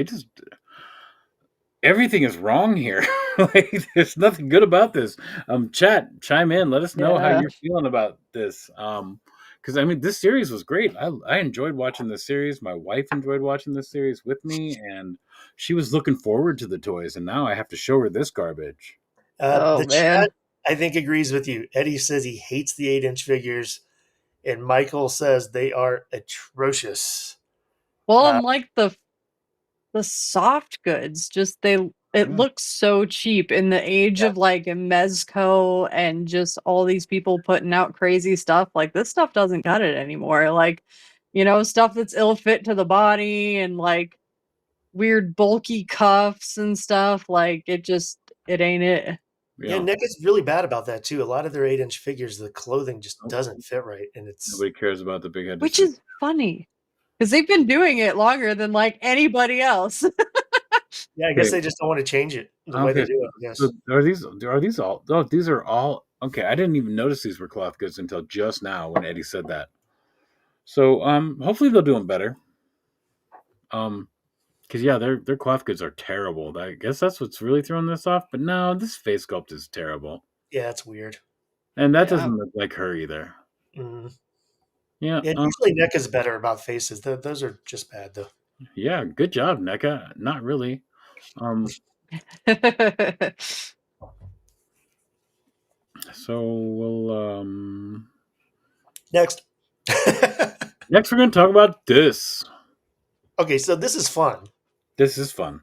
everything is wrong here. Like there's nothing good about this. Chat, chime in. Let us know how Yeah. you're feeling about this. Because I mean, this series was great. I enjoyed watching this series. My wife enjoyed watching this series with me, and she was looking forward to the toys. And now I have to show her this garbage. Oh The man. chat, I think, agrees with you. Eddie says he hates the 8-inch figures, and Michael says they are atrocious. Well, Uh, and like the soft goods, just it Yeah. looks so cheap in the age Yeah. of like mezco and just all these people putting out crazy stuff. Like this stuff doesn't cut it anymore. Like, stuff that's ill fit to the body and like weird bulky cuffs and stuff. Like it ain't it. Yeah, Yeah. NECA's really bad about that too. A lot of their 8-inch figures, the clothing just Nope. doesn't fit right, and it's Nobody cares about the big head. Which is funny. Because they've been doing it longer than like anybody else. yeah. I guess they just don't want to change it the way they Okay. do it. I guess. So are these all? Oh, these are all okay. I didn't even notice these were cloth goods until just now when Eddie said that. So hopefully they'll do them better. Because yeah, their cloth goods are terrible. I guess that's what's really throwing this off. But no, this face sculpt is terrible, Yeah, it's weird. and that Yeah. doesn't look like her either. Mm. Yeah. Yeah, usually NECA's better about faces. Those are just bad though. Yeah. Good job, NECA. Not really. So we'll Next. next we're gonna talk about this. Okay, so this is fun. This is fun.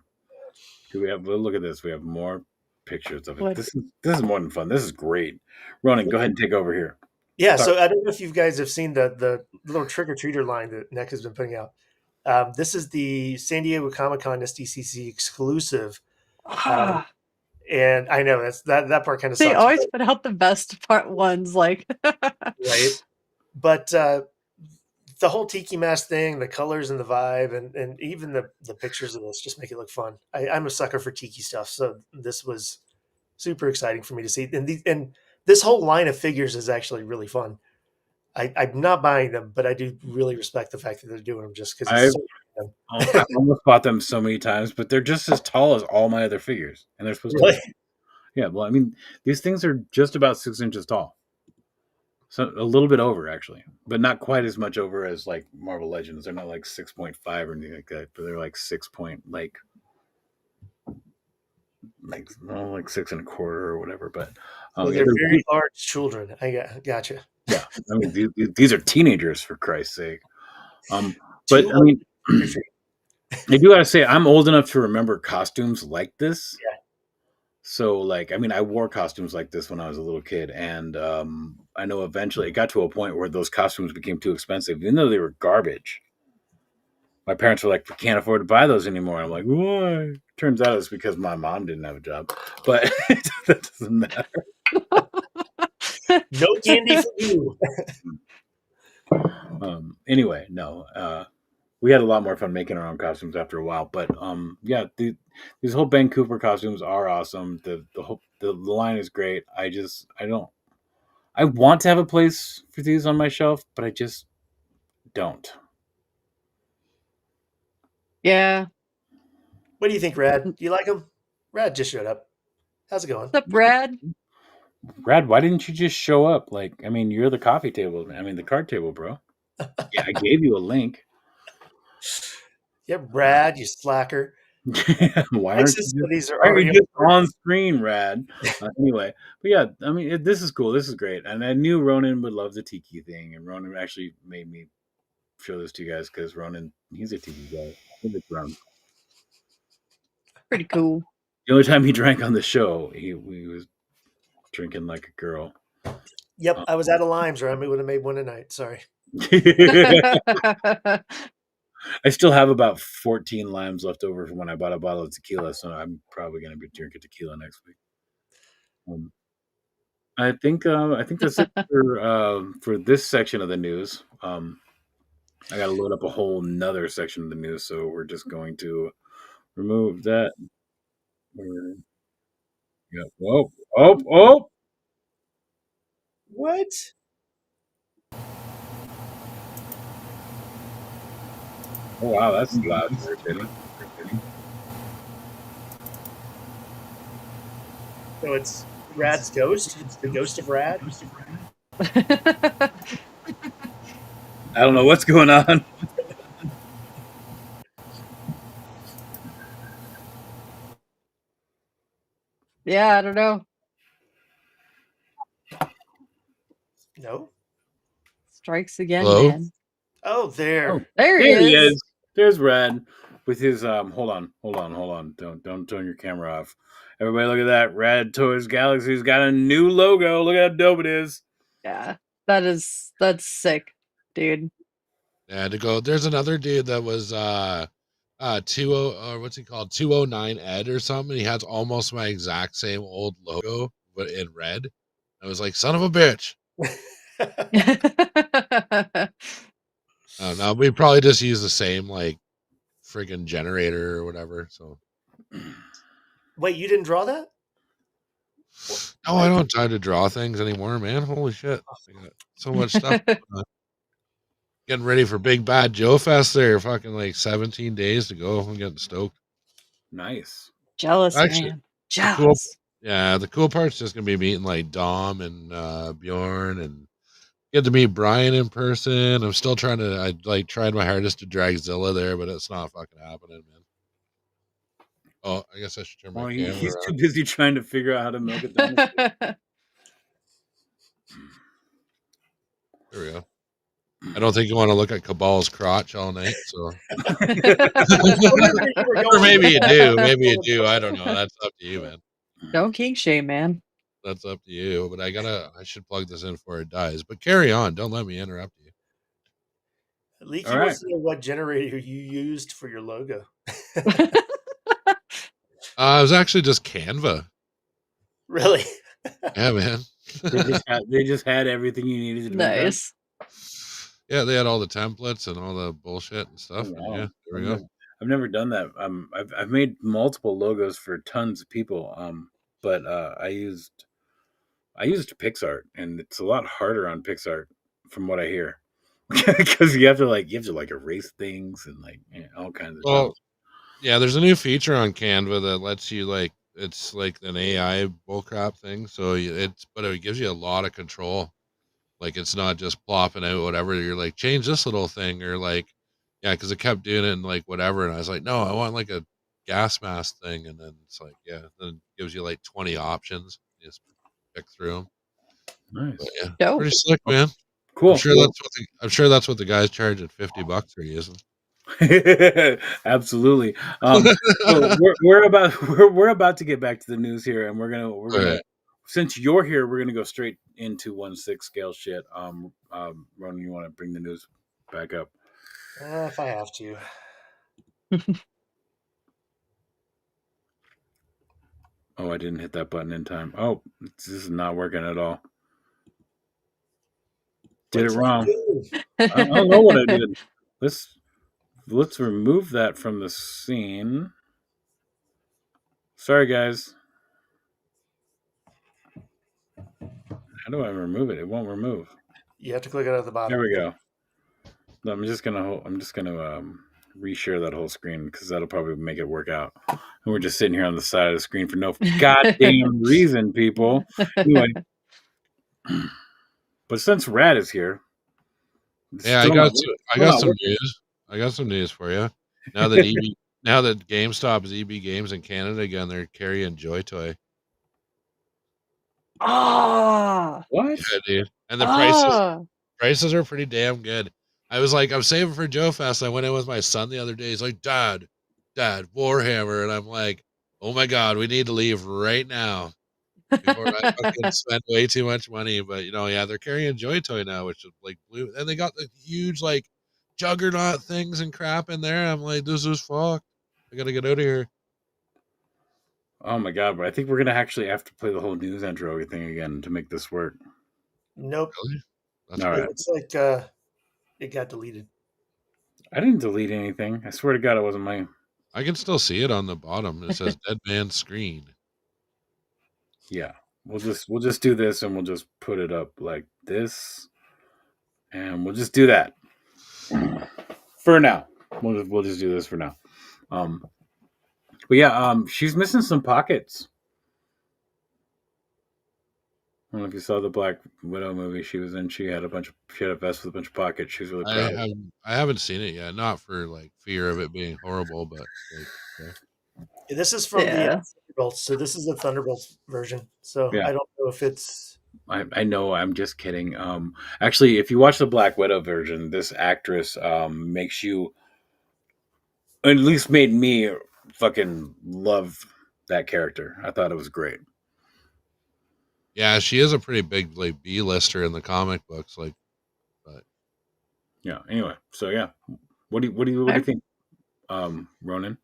Do we have? Look at this. We have more pictures of it. What? This is more than fun. This is great. Ronan, go ahead and take over here. Yeah, Sorry. so I don't know if you guys have seen the little trick or treater line that NECA's been putting out. This is the San Diego Comic Con SDCC exclusive, and I know that part kind of They sucks, always put out the best part ones, like right? But the whole tiki mask thing, the colors and the vibe, and even the pictures of this just make it look fun. I'm a sucker for tiki stuff, so this was super exciting for me to see. And this whole line of figures is actually really fun. I'm not buying them, but I do really respect the fact that they're doing them just because it's so I've almost bought them so many times, but they're just as tall as all my other figures, and they're supposed to. really. Yeah, well, I mean, these things are just about 6 inches tall, so a little bit over actually, but not quite as much over as like Marvel Legends. They're not like 6.5 or anything like that, but they're like 6 like 6.25 or whatever. But So they're very large children. I gotcha. yeah, I mean these are teenagers for Christ's sake. But I mean, I do gotta say I'm old enough to remember costumes like this. Yeah. So like, I mean, I wore costumes like this when I was a little kid, and I know eventually it got to a point where those costumes became too expensive, even though they were garbage. My parents were like, "We can't afford to buy those anymore." I'm like, "Why?" Turns out it's because my mom didn't have a job, but that doesn't matter. No candy for you. Anyway, no. We had a lot more fun making our own costumes after a while, but yeah, these whole Ben Cooper costumes are awesome. The line is great. I want to have a place for these on my shelf, but I just don't. yeah. What do you think, Rad? Do you like them? Rad just showed up. How's it going? What's up, Brad? Brad, why didn't you just show up? Like, I mean, you're the coffee table. I mean, the card table, bro. Yeah, I gave you a link. Yeah, Brad, you slacker. Why Mike aren't says you these are why are already you just on screen, Rad? Anyway, but yeah, I mean, this is cool. This is great, and I knew Ronan would love the tiki thing, and Ronan actually made me show this to you guys because Ronan, he's a tiki guy. I think it's Ronan. Pretty cool. The only time he drank on the show, he was drinking like a girl. Yep, I was out of limes, or I would have made one tonight. Sorry. I still have about 14 limes left over from when I bought a bottle of tequila, so I'm probably going to be drinking tequila next week. I think that's it for this section of the news. I got to load up a whole nother section of the news, so we're just going to remove that. Yeah. Oh! What? Oh wow, that's loud and irritating. So it's Rad's ghost. It's the ghost of Rad. I don't know what's going on. Yeah, I don't know. No. Strikes again, Hello? man. Oh, there. Oh, There there he he is. is. There's Rad with his hold on. Don't turn your camera off. Everybody look at that. RadToyzGalaxy's got a new logo. Look at how dope it is. Yeah, that's sick, dude. Yeah, to go. There's another dude that was 20 or what's he called? 209 Ed or something. He has almost my exact same old logo, but in red. I was like, son of a bitch. No, we probably just use the same like friggin' generator or whatever. So Wait, you didn't draw that? no, I don't have time to draw things anymore, man. Holy shit. I got so much stuff. Getting ready for Big Bad Joe Fest there. Fucking like 17 days to go. I'm getting stoked. Nice. Jealous, Actually, man. the Jealous. the cool part's just gonna be meeting like Dom and Bjorn and get to meet Brian in person. I'm still trying to I like tried my hardest to drag Zilla there, but it's not fucking happening, man. Oh, I guess I should turn my camera He's on. too busy trying to figure out how to milk it down. There we go. I don't think you want to look at Cabal's crotch all night, so or maybe you do. Maybe you do. I don't know. That's up to you, man. Don't kink shame, man. That's up to you. But I should plug this in before it dies. But carry on. Don't let me interrupt you. Leaky All right. wants to know what generator you used for your logo. It was actually just Canva. Really? Yeah, man. They just had everything you needed to do. Nice. Yeah, they had all the templates and all the bullshit and stuff. Oh, And wow. yeah, there we go. I've never done that. I've made multiple logos for tons of people. But I used PixArt, and it's a lot harder on PixArt from what I hear, because you have to erase things and all kinds of Well, stuff. yeah, there's a new feature on Canva that lets you it's like an AI bullcrap thing. So but it gives you a lot of control. Like it's not just plopping out whatever. You're like, change this little thing or yeah, because it kept doing it and like whatever. And I was like, no, I want like a gas mask thing. And then it's like, yeah, then it gives you like 20 options. You just pick through them. Nice. But yeah, Dope. pretty slick, man. Cool. I'm sure that's what the guys charge at $50 for using. Absolutely. So we're about to get back to the news here, and we're gonna since you're here, we're gonna go straight into 1/6 scale shit. Ronan, you want to bring the news back up? If I have to. Oh, I didn't hit that button in time. Oh, this is not working at all. Did it wrong. I don't know what I did. Let's remove that from the scene. Sorry, guys. How do I remove it? It won't remove. You have to click it at the bottom. There we go. I'm just gonna reshare that whole screen because that'll probably make it work out. And we're just sitting here on the side of the screen for no goddamn reason, people. Anyway, but since Rad is here, Yeah, Still not- I still got not some working. news. I got some news for you. Now that now that GameStop is EB Games in Canada again, they're carrying Joytoy. Ah, What? Yeah, dude. And the ah. prices are pretty damn good. I was like, I'm saving for Joe Fest. I went in with my son the other day. He's like, Dad, Warhammer. And I'm like, oh my God, we need to leave right now before I fucking spend way too much money. But yeah, they're carrying Joytoy now, which is like blue. And they got the huge like Juggernaut things and crap in there. I'm like, this is fucked. I gotta get out of here. Oh my god! But I think we're gonna actually have to play the whole news intro thing again to make this work. Nope. Really? That's All It right. looks like it got deleted. I didn't delete anything. I swear to God, it wasn't mine. I can still see it on the bottom. It says Dead Man Screen. Yeah, we'll just do this, and we'll just put it up like this, and we'll just do that for now. We'll just do this for now. But yeah, she's missing some pockets. I don't know if you saw the Black Widow movie she was in. She had a vest with a bunch of pockets. She's really proud. I haven't seen it yet. Not for like fear of it being horrible, but like, Yeah, this is from the Yeah. Thunderbolts, so this is the Thunderbolts version. So Yeah. I don't know if it's. I know. I'm just kidding. Actually, if you watch the Black Widow version, this actress makes you, at least made me, fucking love that character. I thought it was great. yeah, she is a pretty big like B-lister in the comic books. Like, but Yeah. Anyway, so yeah, what do you think, Ronan?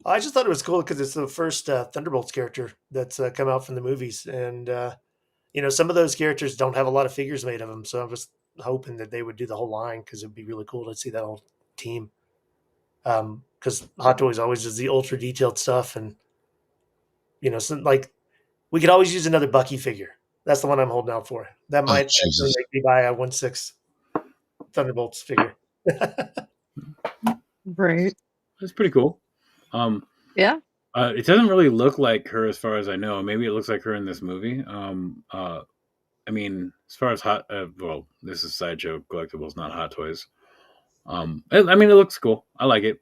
I just thought it was cool because it's the first Thunderbolts character that's come out from the movies, and some of those characters don't have a lot of figures made of them. So I'm just hoping that they would do the whole line because it'd be really cool to see that whole team. Because Hot Toys always does the ultra detailed stuff, and like we could always use another Bucky figure. That's the one I'm holding out for. That might actually Jesus. make me buy a 1/6 Thunderbolts figure. Right. That's pretty cool. Yeah. It doesn't really look like her as far as I know. Maybe it looks like her in this movie. I mean, as far as well, this is Sideshow Collectibles, not Hot Toys. I mean, it looks cool. I like it.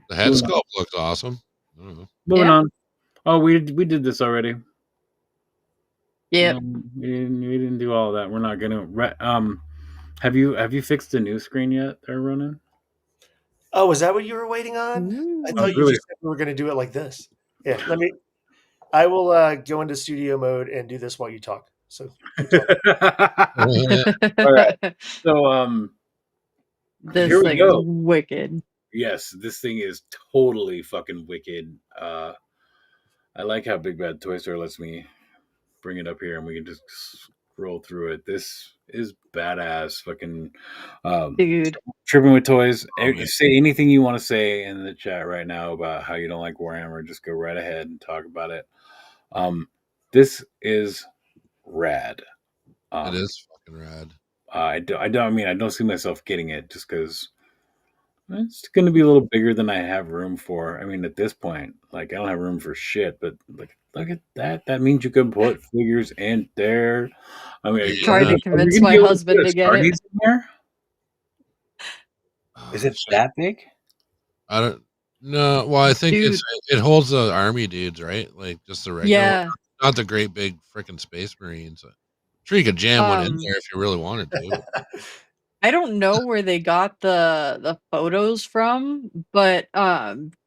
The head sculpt looks awesome. I don't know. Moving Yeah. on. Oh, we did this already. Yep. We didn't do all of that. We're not gonna. Have you fixed the new screen yet, there, Ronan? Oh, is that what you were waiting on? Ooh. I Oh, thought you really? just said we were going to do it like this. Yeah, I will go into studio mode and do this while you talk. So All right. So This here we thing go. is wicked. Yes, this thing is totally fucking wicked. I like how Big Bad Toy Store lets me bring it up here and we can just scroll through it. This is badass. Fucking Dude. tripping with toys. Oh, man. Say anything you want to say in the chat right now about how you don't like Warhammer. Just go right ahead and talk about it. This is rad. It is fucking rad. I don't see myself getting it just because it's going to be a little bigger than I have room for. I mean, at this point, like I don't have room for shit. But like, look at that. That means you can put figures in there. I mean, Tried to convince my husband to get it. In there? Is it Shit. that big? I don't know. Well, I think Dude. it holds the army dudes, right? Like just the regular, Yeah. not the great big freaking space marines. I'm sure you could jam one in Um, there if you really wanted to. I don't know where they got the photos from, but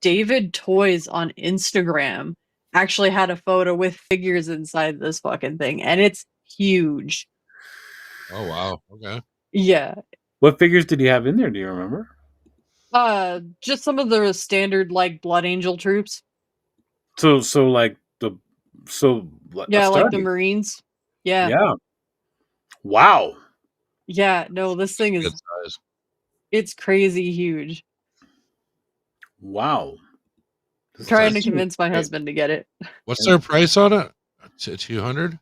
David Toys on Instagram actually had a photo with figures inside this fucking thing, and it's huge. Oh wow. Okay. Yeah. What figures did you have in there? Do you remember? Just some of the standard like Blood Angel troops. So like the Yeah, like the Astartes. Marines. Yeah. Yeah. Wow. Yeah, no, this thing Good is size. it's crazy huge. Wow. Trying to convince my husband to get it. What's their price on it? 200.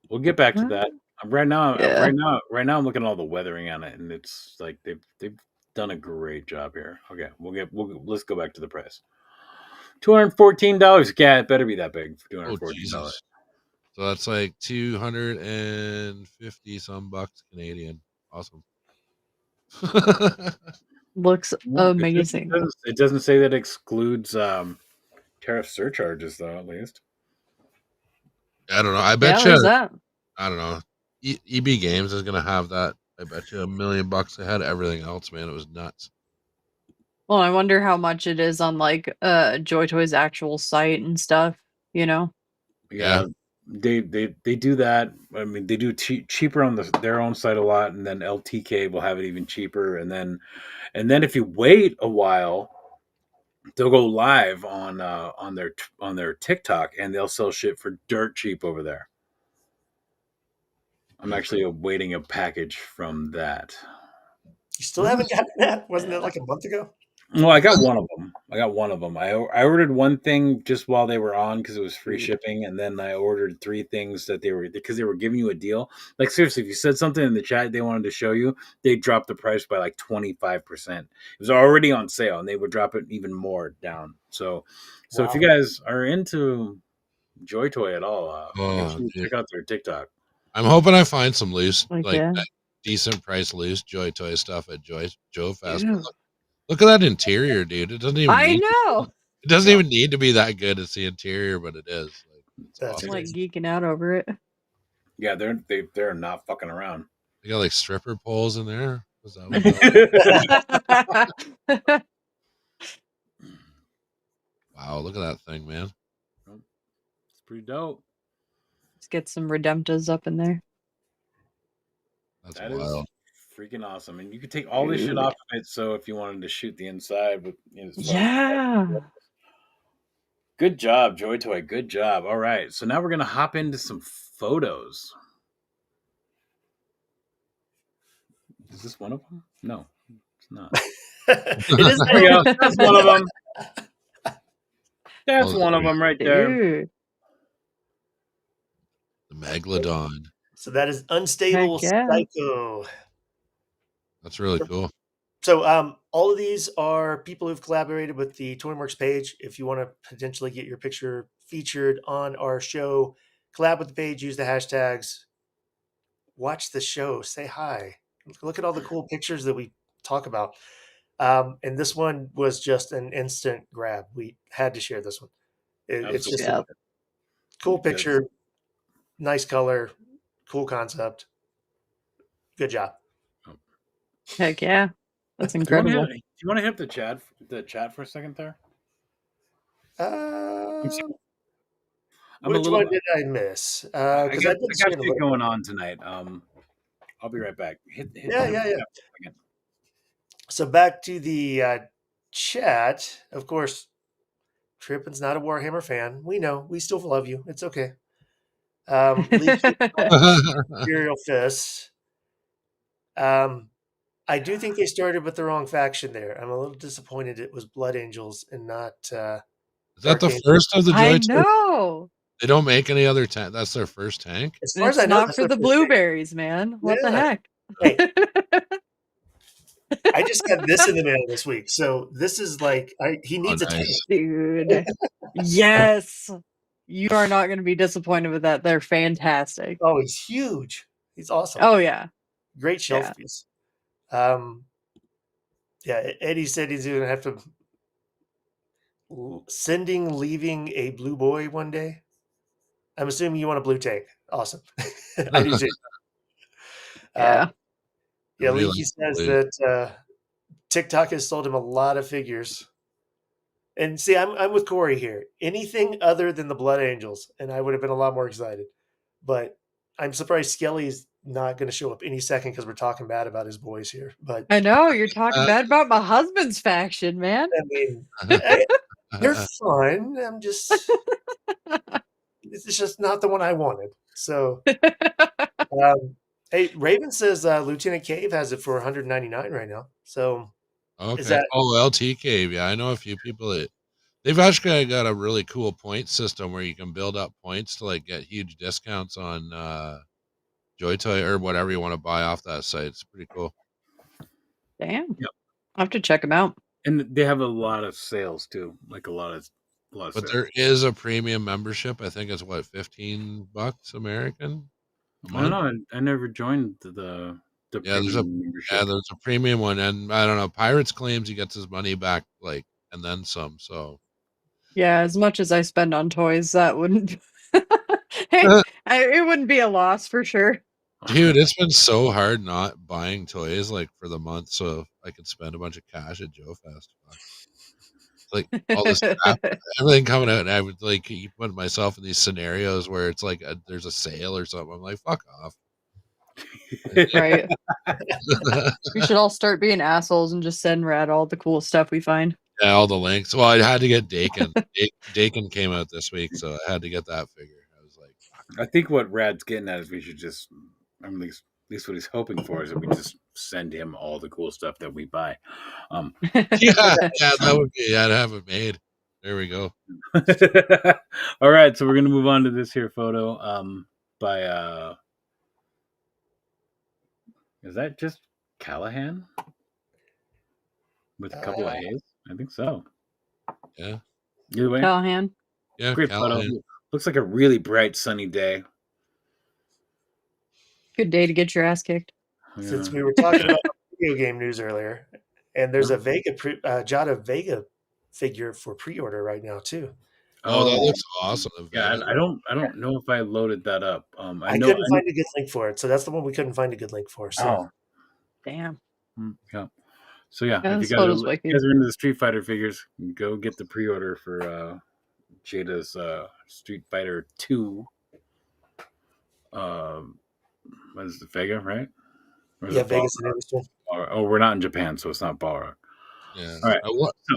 We'll get back to that. Right now, Yeah. I'm looking at all the weathering on it, and it's like they've done a great job here. Okay, let's go back to the price. $214. Yeah, it better be that big for Oh $214. Jesus. So that's like 250 some bucks Canadian. Awesome. Looks Well, amazing. it doesn't say that excludes tariff surcharges, though. At least. I don't know. I Yeah, bet you. there's that. I don't know. EB Games is gonna have that. I bet you $1 million. They had everything else, man. It was nuts. Well, I wonder how much it is on like JoyToy's actual site and stuff, you know? Yeah, they do that. I mean, they do cheaper on their own site a lot, and then LTK will have it even cheaper. And then if you wait a while, they'll go live on their TikTok, and they'll sell shit for dirt cheap over there. I'm actually awaiting a package from that. You still haven't gotten that? Wasn't that like a month ago? Well, I got one of them. I ordered one thing just while they were on because it was free shipping, and then I ordered 3 things that they were giving you a deal. Like seriously, if you said something in the chat they wanted to show you, they dropped the price by like 25%. It was already on sale, and they would drop it even more down. So if you guys are into JoyToy at all, make sure you check out their TikTok. I'm hoping I find some loose, Yeah. decent price loose JoyToy stuff at Joe Fast. Look at that interior, dude. It doesn't even. I know. It doesn't even need to be that good. It's the interior, but it is. That's awesome. Like geeking out over it. Yeah, they're not fucking around. They got like stripper poles in there. Is that wow, look at that thing, man. It's pretty dope. Let's get some Redemptas up in there. That's That wild. is freaking awesome. And you could take all this shit off of it, so if you wanted to shoot the inside with Yeah. Good job, JoyToy. Good job. All right. So now we're gonna hop into some photos. Is this one of them? No, it's not. It is. There we go. That's one of them. That's one of them right there. Dude. The Megalodon. So that is Unstable Heck yeah. Psycho. That's really cool. So all of these are people who've collaborated with the ToyMercs page. If you want to potentially get your picture featured on our show, collab with the page, use the hashtags, watch the show, say hi. Look at all the cool pictures that we talk about. And this one was just an instant grab. We had to share this one. It's just a cool picture, nice color, cool concept. Good job. Heck yeah. That's incredible. Do you want to hit the chat for a second there? Which one did I miss? I got shit going on tonight. I'll be right back. Yeah. So back to the chat. Of course, Trippin's not a Warhammer fan. We know. We still love you. It's okay. Imperial Fists. I do think they started with the wrong faction there. I'm a little disappointed it was Blood Angels and not. Is that the first of the I JoyToy? know. They don't make any other tank. That's their first tank. As far as I know, not that's for their the first tank. blueberries, man. What the Yeah. heck? Hey, I just got this in the mail this week, so this is like he needs a tank. Dude. Yes. You are not going to be disappointed with that. They're fantastic. Oh, he's huge. He's awesome. Oh yeah. Great shelf piece. Yeah, Eddie said he's going to have to leaving a blue boy one day. I'm assuming you want a blue tank. Awesome. I do too. Yeah. Yeah, Leaky says that TikTok has sold him a lot of figures. And see, I'm with Corey here. Anything other than the Blood Angels, and I would have been a lot more excited. But I'm surprised Skelly's not going to show up any second because we're talking bad about his boys here. But I know you're talking bad about my husband's faction, man. I mean, they're fun. It's just not the one I wanted. So, hey, Raven says Lieutenant Cave has it for $199 right now. So, okay. LT Cave. Yeah, I know a few people that they've actually got a really cool point system where you can build up points to like get huge discounts on JoyToy or whatever you want to buy off that site. It's pretty cool. Damn. Yep. I'll have to check them out. And they have a lot of sales too, like a lot of Plus, But there is a premium membership. I think it's what, $15 American a I don't month. know. I never joined the Yeah, there's a premium membership. there's a premium one, and I don't know. Pirates claims he gets his money back, like, and then some. So Yeah, as much as I spend on toys, that wouldn't. It wouldn't be a loss for sure. dude, it's been so hard not buying toys like for the month, so I could spend a bunch of cash at Joe Fest. Fuck. Like all this crap, everything coming out, and I would like keep putting myself in these scenarios where it's like there's a sale or something. I'm like, fuck off. Right. We should all start being assholes and just send Rad all the cool stuff we find. Yeah, all the links. Well, I had to get Dakin. Dakin came out this week, so I had to get that figure. I was like, I think what Rad's getting at is we should just, I mean, at least what he's hoping for is that we just send him all the cool stuff that we buy. yeah, that would be. I'd have it made. There we go. All right, so we're gonna move on to this here photo. By is that just Callahan with a couple of A's? I think so. Yeah. Either way, Callahan. Yeah, great Callahan. photo. Looks like a really bright, sunny day. Good day to get your ass kicked. Since we were talking about video game news earlier, and there's a Jada Vega figure for pre-order right now too. Oh, that looks awesome. Yeah, I don't know if I loaded that up. I couldn't find a good link for it, so that's the one we couldn't find a good link for. So, Damn. Yeah. So yeah, Yeah, if this you photo's guys wicked. are into the Street Fighter figures, go get the pre-order for Jada's Street Fighter 2. What is the Vega, right? Or is yeah, it Vegas Balrog? and Anderson. Oh, we're not in Japan, so it's not Balrog. Yeah. All right.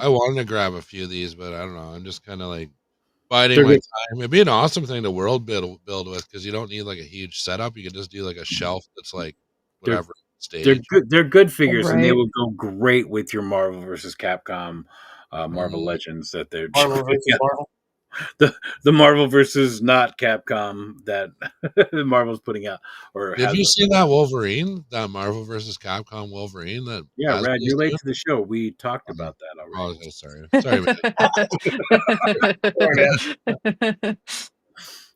I wanted to grab a few of these, but I don't know. I'm just kind of like biding They're my good. time. It'd be an awesome thing to world build with because you don't need like a huge setup. You can just do like a shelf that's like whatever stage. They're good. They're good figures, and they Right. will go great with your Marvel versus Capcom, Marvel Legends that they're Marvel versus Marvel. the Marvel versus not Capcom that Marvel's putting out. Or Have you seen that Wolverine? That Marvel versus Capcom Wolverine? That Yeah, Rad, you're late doing? to the show. We talked about that Oh, already. okay, sorry, man.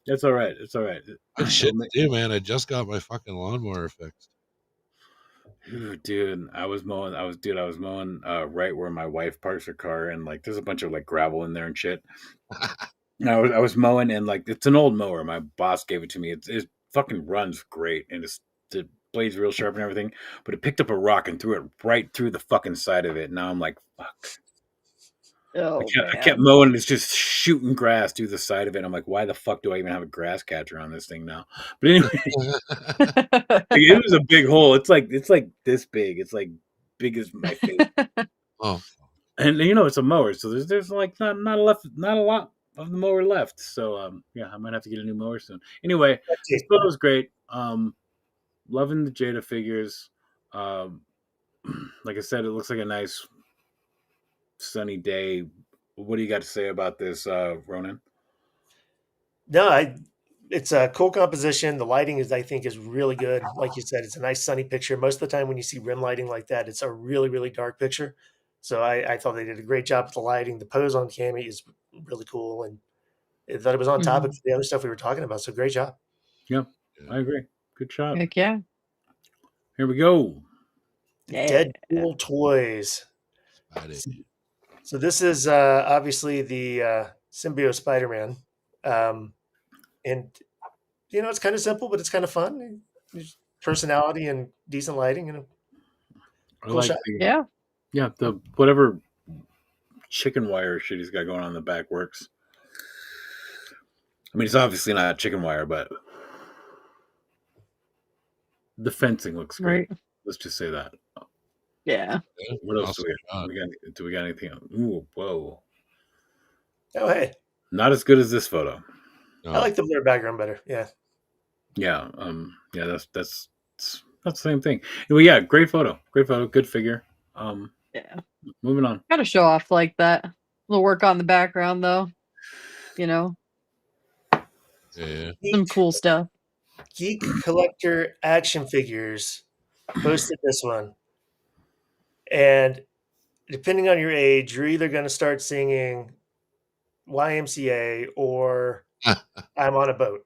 That's all right. It's all right. Good shit to do, man. I just got my fucking lawnmower fixed. Dude, I was mowing right where my wife parks her car, and like there's a bunch of like gravel in there and shit. And I was mowing, and like it's an old mower. My boss gave it to me. It fucking runs great, and the blade's real sharp and everything. But it picked up a rock and threw it right through the fucking side of it. Now I'm like, fuck. Oh, I kept mowing, and it's just shooting grass through the side of it. I'm like, why the fuck do I even have a grass catcher on this thing now? But anyway, it was a big hole. It's like this big. It's like big as my face. Oh, And it's a mower, so there's like not a lot of the mower left. So yeah, I might have to get a new mower soon. Anyway, this photo's great. Loving the Jada figures. Like I said, it looks like a nice sunny day. What do you got to say about this, Ronan? No, it's a cool composition. The lighting I think is really good. Like you said, it's a nice sunny picture. Most of the time when you see rim lighting like that, it's a really, really dark picture. So I thought they did a great job with the lighting. The pose on Cammy is really cool, and I thought it was on topic for the other stuff we were talking about. So great job. Yeah, I agree. Good shot. Heck yeah. Here we go. Deadpool toys. So this is obviously the Symbiote Spider-Man. And it's kind of simple, but it's kind of fun. There's personality and decent lighting. Cool shot. Yeah. Yeah, the whatever chicken wire shit he's got going on in the back works. I mean, it's obviously not chicken wire, but the fencing looks great. Right. Let's just say that. Yeah. What else do we got? Do we got anything else? Ooh, whoa. Oh, hey. Not as good as this photo. No. I like the blur background better. Yeah. Yeah. Yeah. That's the same thing. Well, yeah. Great photo. Good figure. Yeah. Moving on. Gotta show off like that. A little work on the background, though. Yeah. Some cool stuff. Geek Collector Action Figures posted this one. And depending on your age, you're either going to start singing YMCA or I'm on a boat.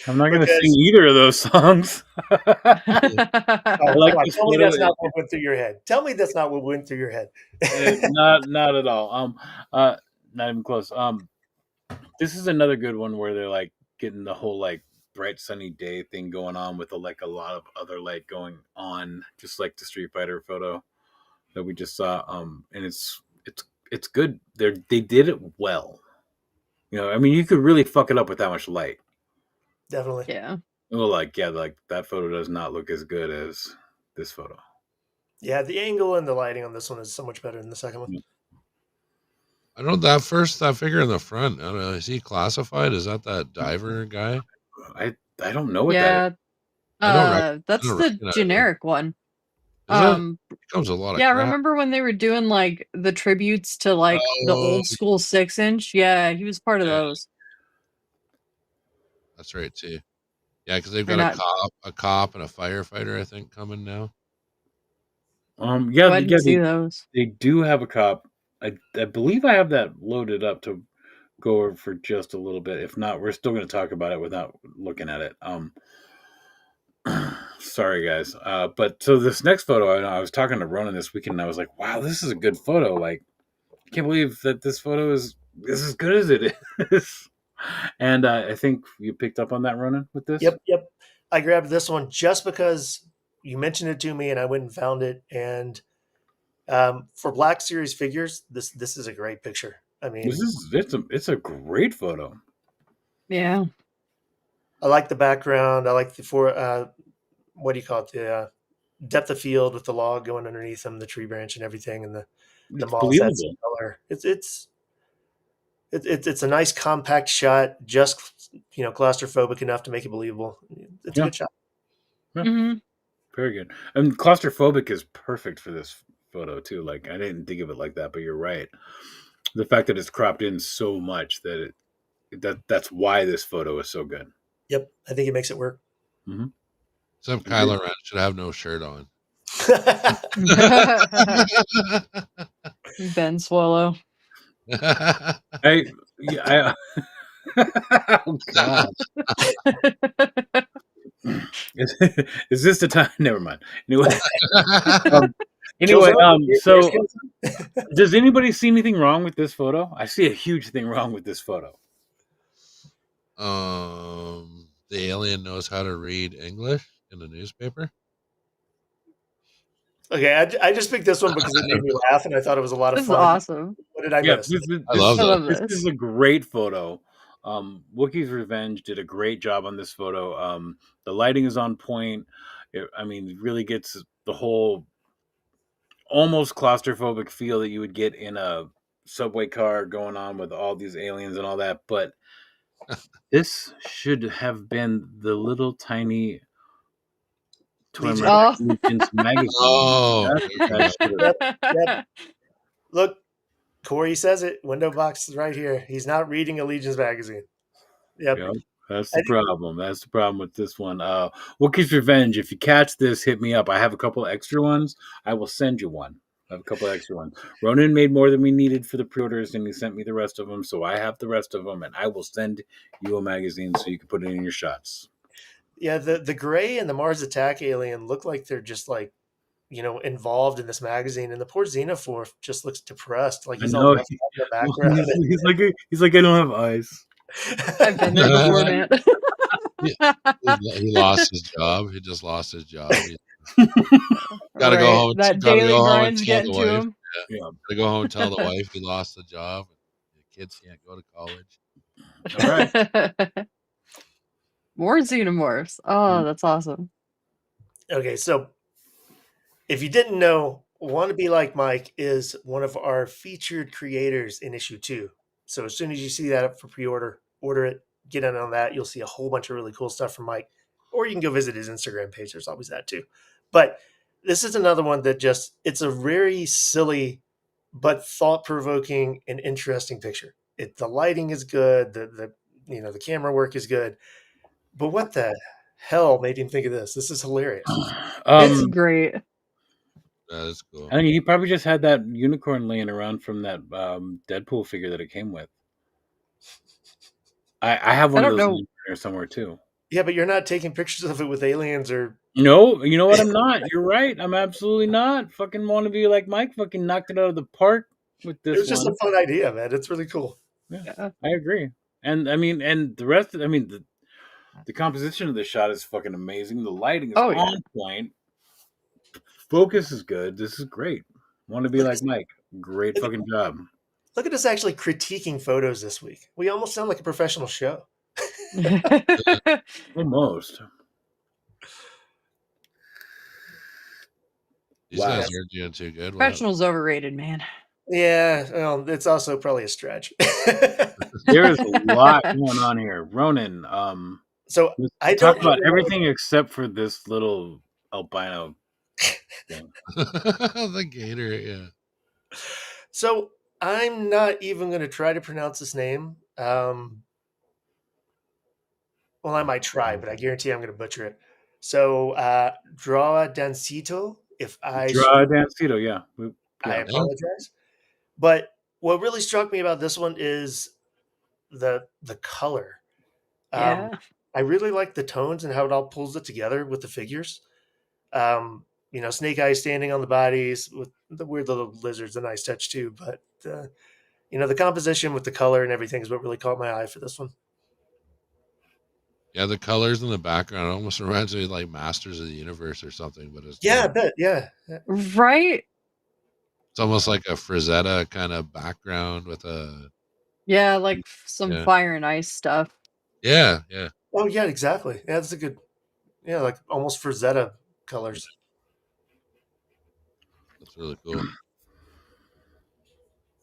I'm not gonna Because- sing either of those songs. Oh, I like come on, this tell me photo. that's not what went through your head. Tell me that's not what went through your head. Not at all. Not even close. This is another good one where they're like getting the whole like bright sunny day thing going on with like a lot of other light going on, just like the Street Fighter photo that we just saw. And it's good. They did it well. You know, I mean, you could really fuck it up with that much light. Definitely. Yeah. Well, like that photo does not look as good as this photo. Yeah, the angle and the lighting on this one is so much better than the second one. I don't know that figure in the front. I don't know. Is he classified? Is that diver guy? I don't know what that is. Yeah. That's don't the recognize him. generic one. Is it? It comes a lot of Yeah, crap. remember when they were doing like the tributes to like the Oh. old school 6-inch? Yeah, he was part of those. That's right too. Yeah, because they've Or got not. a cop and a firefighter, I think, coming now. Yeah, I didn't see those. They do have a cop. I believe I have that loaded up to go over for just a little bit. If not, we're still going to talk about it without looking at it. Sorry guys. But so this next photo, I was talking to Ronan this weekend, and I was like, "Wow, this is a good photo. Like, I can't believe that this photo is as good as it is." And I think you picked up on that, Ronan, with this. Yep. I grabbed this one just because you mentioned it to me, and I went and found it. And for Black Series figures, this is a great picture. I mean, It's a great photo. Yeah. I like the background. I like the what do you call it? The depth of field with the log going underneath them, the tree branch and everything, and the It's moss has believable. color. It's a nice compact shot, just claustrophobic enough to make it believable. It's a Yeah. good shot. Yeah. Mm-hmm. Very good. And claustrophobic is perfect for this photo too. Like I didn't think of it like that, but you're right. The fact that it's cropped in so much that that's why this photo is so good. Yep, I think it makes it work. Mm-hmm. Except Kylo Ren should have no shirt on. Ben Swallow. Oh God. Is this the time? Never mind. Anyway, so does anybody see anything wrong with this photo? I see a huge thing wrong with this photo. The alien knows how to read English in the newspaper. Okay, I just picked this one because it made me laugh, and I thought it was a lot of This fun. is awesome. What did I miss? I love this is a great photo. Wookiee's Revenge did a great job on this photo. The lighting is on point. It really gets the whole almost claustrophobic feel that you would get in a subway car going on with all these aliens and all that. But this should have been the little tiny ToyMercs Legends magazine. Oh, Yep. Look, Corey says it. Window box is right here. He's not reading a Legends magazine. Yep. That's the problem. That's the problem with this one. Wookiee's Revenge. If you catch this, hit me up. I have a couple of extra ones. I will send you one. I have a couple of extra ones. Ronan made more than we needed for the pre-orders, and he sent me the rest of them. So I have the rest of them, and I will send you a magazine so you can put it in your shots. Yeah, the Gray and the Mars Attack alien look like they're just like, involved in this magazine, and the poor Xenophore just looks depressed, like he's all in the background. He's like I don't have eyes. I've been there before, man. He lost his job. He just lost his job. Gotta go home. That daily grind's getting to him. Yeah. Gotta go home and tell the wife he lost the job. The kids can't go to college. All right. More Xenomorphs. Oh, that's awesome. Okay, so if you didn't know, Wanna Be Like Mike is one of our featured creators in issue 2. So as soon as you see that up for pre-order, order it, get in on that. You'll see a whole bunch of really cool stuff from Mike. Or you can go visit his Instagram page. There's always that too. But this is another one that it's a very silly but thought-provoking and interesting picture. The lighting is good, the camera work is good. But what the hell made him think of this? This is hilarious. It's great. That's cool. I mean, he probably just had that unicorn laying around from that Deadpool figure that it came with. I have one I of don't those know. in there somewhere too. Yeah, but you're not taking pictures of it with aliens or. No, you know what? I'm not. You're right. I'm absolutely not. Fucking want to be like Mike. Fucking knocked it out of the park with It this was just a one. fun idea, man. It's really cool. Yeah, Yeah. I agree. And I mean, and the rest. I mean, the composition of the shot is fucking amazing. The lighting is Oh, yeah. on point. Focus is good. This is great. Want to be Look like at- Mike. Great look at- fucking job. Look at us actually critiquing photos this week. We almost sound like a professional show. Almost. These Wow. guys aren't doing too good. What? Professional's overrated, man. Yeah, well, it's also probably a stretch. There is a lot going on here. Ronan, So I let's talk don't about really know- everything except for this little albino thing. The gator, yeah. So I'm not even going to try to pronounce this name. Well, I might try, but I guarantee I'm going to butcher it. So Draw Dancito. If I Dancito, yeah. I apologize. But what really struck me about this one is the color. Yeah. I really like the tones and how it all pulls it together with the figures. You know, Snake Eyes standing on the bodies with the weird little lizards, a nice touch too. But you know, the composition with the color and everything is what really caught my eye for this one. Yeah, the colors in the background almost reminds me of like Masters of the Universe or something, but it's Yeah, I not. bet. Yeah. Right? It's almost like a Frazetta kind of background with a Yeah, like some Yeah. fire and ice stuff. yeah. Oh, yeah, exactly. Yeah, that's a good. Yeah, like almost Frazetta colors. That's really cool.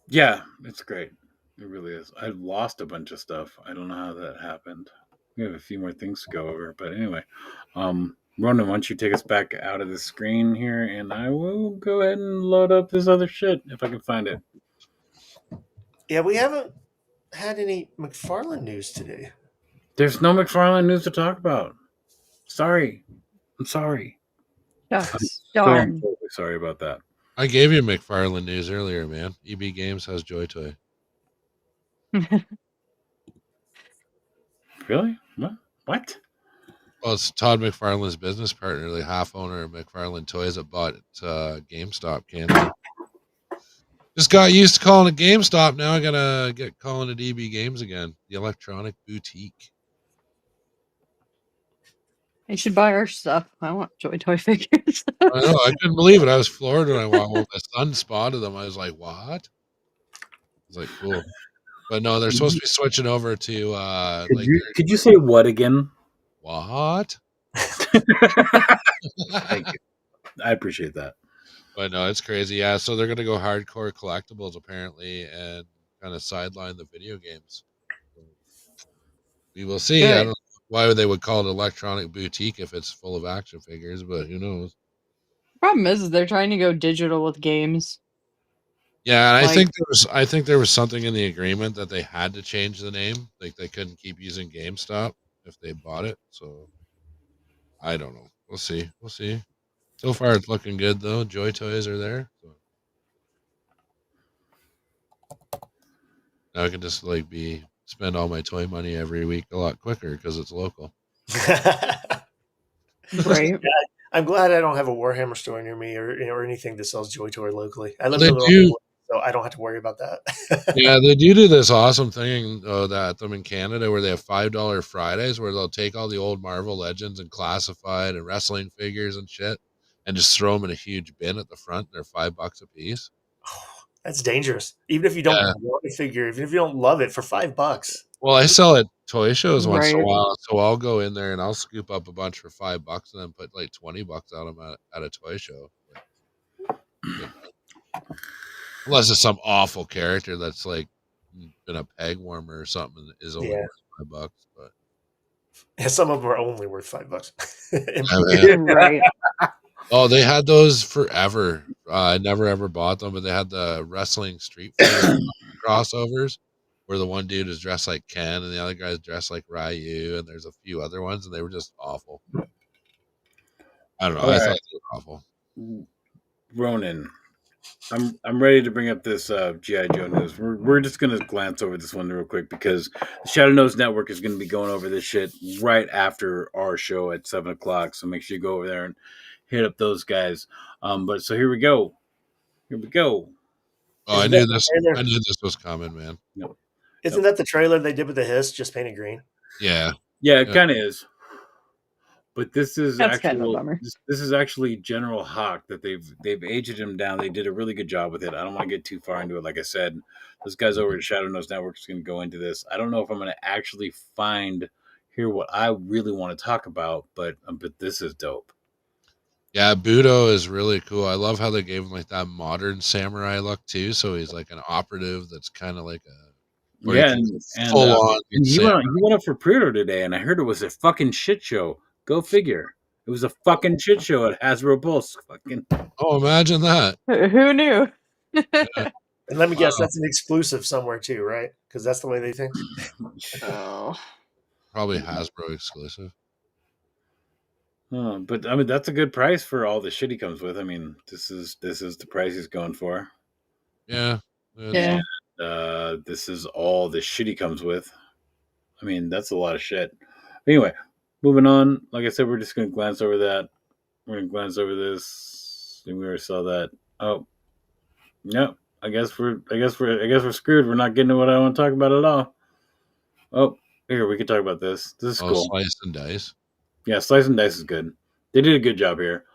Yeah, it's great. It really is. I lost a bunch of stuff. I don't know how that happened. We have a few more things to go over, but anyway, Ronan, why don't you take us back out of the screen here, and I will go ahead and load up this other shit if I can find it. Yeah, we haven't had any McFarlane news today. There's no McFarlane news to talk about. Sorry, I'm sorry. Yes. So Darn. totally sorry about that. I gave you McFarlane news earlier, man. EB Games has JoyToy. Really? What? Well, it's Todd McFarlane's business partner, the half owner of McFarlane Toys that bought GameStop Canada. Just got used to calling it GameStop. Now I gotta get calling it EB Games again. The electronic boutique. You should buy our stuff. I want Joy Toy figures. I know. I couldn't believe it. I was floored when I walked. When the sun spotted them. I was like, "What?" I was like, "Cool." But no, they're supposed to be switching over to Could you say what again? what? Thank you. I appreciate that. But no, it's crazy. Yeah, so they're gonna go hardcore collectibles apparently, and kind of sideline the video games. We will see. I don't know why they would call it electronic boutique if it's full of action figures, but who knows? Problem is they're trying to go digital with games. Yeah, and Like- I think there was something in the agreement that they had to change the name. Like they couldn't keep using GameStop if they bought it. So I don't know. We'll see. We'll see. So far it's looking good though. Joy Toys are there. So. Now I can just like spend all my toy money every week a lot quicker because it's local. Right. I'm glad I don't have a Warhammer store near me or anything that sells Joy Toy locally. I live They in a do. little, so I don't have to worry about that. Yeah, they do this awesome thing that them in Canada where they have $5 Fridays where they'll take all the old Marvel Legends and classified and wrestling figures and shit and just throw them in a huge bin at the front. They're $5 a piece. That's dangerous. Even if you don't want a figure, even if you don't love it, for $5. Well, I sell at toy shows once in a Right. while, so I'll go in there and I'll scoop up a bunch for $5 and then put like $20 on them at a toy show. Unless it's some awful character that's like been a peg warmer or something that is only worth $5, but Yeah, some of them are only worth $5. Right. oh, they had those forever. I never ever bought them, but they had the wrestling Street Fighter crossovers where the one dude is dressed like Ken and the other guy's dressed like Ryu, and there's a few other ones, and they were just awful. I don't know. I thought they were awful. Ronan, I'm ready to bring up this GI Joe news. We're just gonna glance over this one real quick because the Shadow Nose Network is gonna be going over this shit right after our show at 7:00. So make sure you go over there and hit up those guys. But so here we go. Here we go. Oh, I Isn't knew that the this. trailer? I knew this was coming, man. No. Isn't that the trailer they did with the hiss, just painted green? Yeah. Yeah, it Yeah. kind of is. But this is That's kind of a actual. bummer. This is actually General Hawk that they've aged him down. They did a really good job with it. I don't want to get too far into it. Like I said, those guys over at Shadow Nose Network is going to go into this. I don't know if I'm going to actually hear what I really want to talk about, but this is dope. Yeah, Budo is really cool. I love how they gave him like that modern samurai look too. So he's like an operative that's kind of like a or he Yeah, can and full on and he samurai. went up for pre-order today, and I heard it was a fucking shit show. Go figure. It was a fucking shit show at Hasbro Pulse. Fucking. Oh, imagine that. Who knew? Yeah. And let me guess, Wow. that's an exclusive somewhere too, right? Because that's the way they think. Oh. Probably Hasbro exclusive. But I mean, that's a good price for all the shit he comes with. I mean, this is the price he's going for. Yeah. Yeah. This is all the shit he comes with. I mean, that's a lot of shit. Anyway, moving on. Like I said, we're just going to glance over that. We're going to glance over this. And we already saw that. Oh, no. I guess we're screwed. We're not getting to what I want to talk about at all. Oh, here we can talk about this. This is cool. Slice and dice. Yeah, Slice and Dice is good. They did a good job here.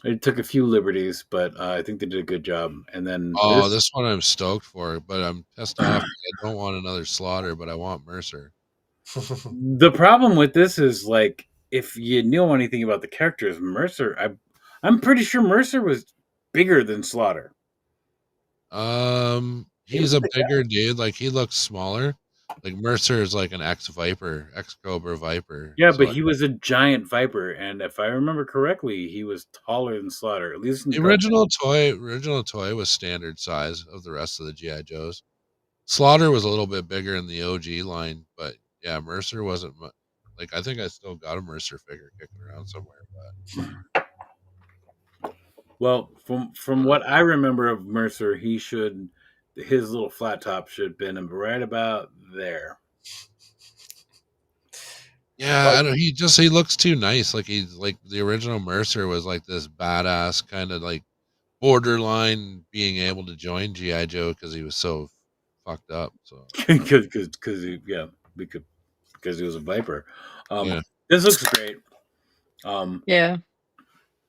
It took a few liberties, but I think they did a good job. And then this one I'm stoked for, but I'm pissed off. I don't want another Slaughter, but I want Mercer. The problem with this is like if you know anything about the characters, Mercer, I'm pretty sure Mercer was bigger than Slaughter. He's a bigger dude. Like he looks smaller. Like Mercer is like an ex-Cobra Viper. Yeah, So, but he was a giant Viper, and if I remember correctly, he was taller than Slaughter. At least in the original toy was standard size of the rest of the GI Joes. Slaughter was a little bit bigger in the OG line, but yeah, Mercer wasn't like I think I still got a Mercer figure kicking around somewhere. But well, from what I remember of Mercer, his little flat top should have been right about there. yeah, I don't. He looks too nice. Like he's like the original Mercer was like this badass kind of like borderline being able to join GI Joe because he was so fucked up. So because he was a Viper. Yeah. This looks great. Yeah.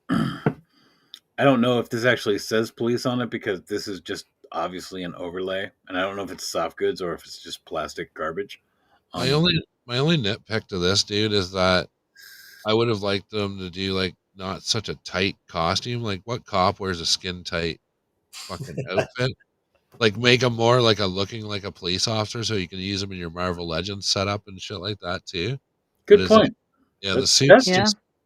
I don't know if this actually says police on it because this is just obviously an overlay, and I don't know if it's soft goods or if it's just plastic garbage. My only nitpick to this dude is that I would have liked them to do like not such a tight costume. Like what cop wears a skin tight fucking outfit? Like make him more like looking like a police officer, so you can use him in your Marvel Legends setup and shit like that too. Good point. The suit.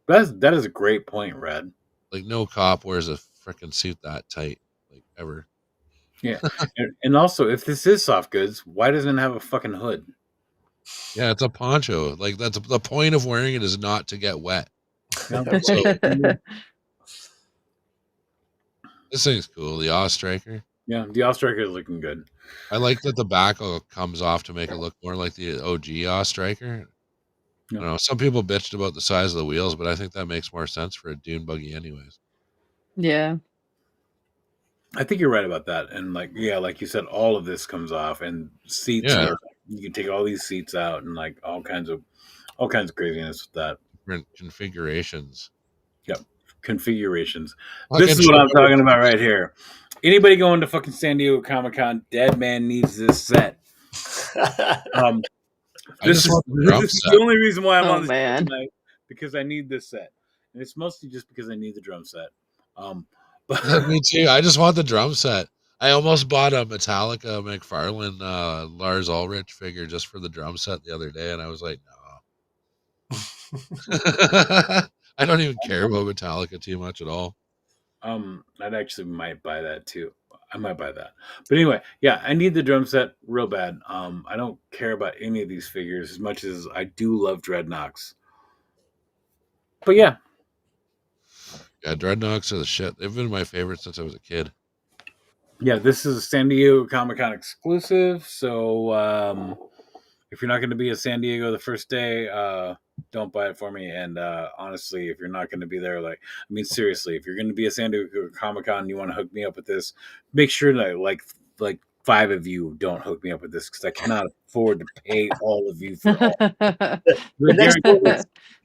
That is a great point, Red. Like no cop wears a freaking suit that tight, like ever. Yeah, and also if this is soft goods, why doesn't it have a fucking hood? Yeah, it's a poncho. Like that's the point of wearing it is not to get wet. Yeah. So, this thing's cool. The Oz Striker. Yeah, the Oz Striker is looking good. I like that the back comes off to make it look more like the OG Oz Striker. Yeah. I don't know. Some people bitched about the size of the wheels, but I think that makes more sense for a dune buggy, anyways. Yeah. I think you're right about that. And like you said, all of this comes off and seats. Yeah. You can take all these seats out and like all kinds of craziness with that. Different configurations. Yep. Configurations. This is what I'm talking about right here. Anybody going to fucking San Diego Comic-Con, Deadman needs this set. This is the only reason why I'm on this set tonight, because I need this set. And it's mostly just because I need the drum set. But me too. I just want the drum set. I almost bought a Metallica McFarlane Lars Ulrich figure just for the drum set the other day, and I was like, no. I don't even care about Metallica too much at all. I'd actually might buy that too. I might buy that. But anyway, yeah, I need the drum set real bad. I don't care about any of these figures as much as I do love Dreadnoks. But yeah. Yeah, Dreadnoughts are the shit. They've been my favorite since I was a kid. Yeah, this is a San Diego Comic-Con exclusive. So if you're not going to be at San Diego the first day, don't buy it for me. And honestly, if you're not going to be there, seriously, if you're going to be at San Diego Comic-Con and you want to hook me up with this, make sure that like 5 of you don't hook me up with this because I cannot afford to pay all of you for all. The next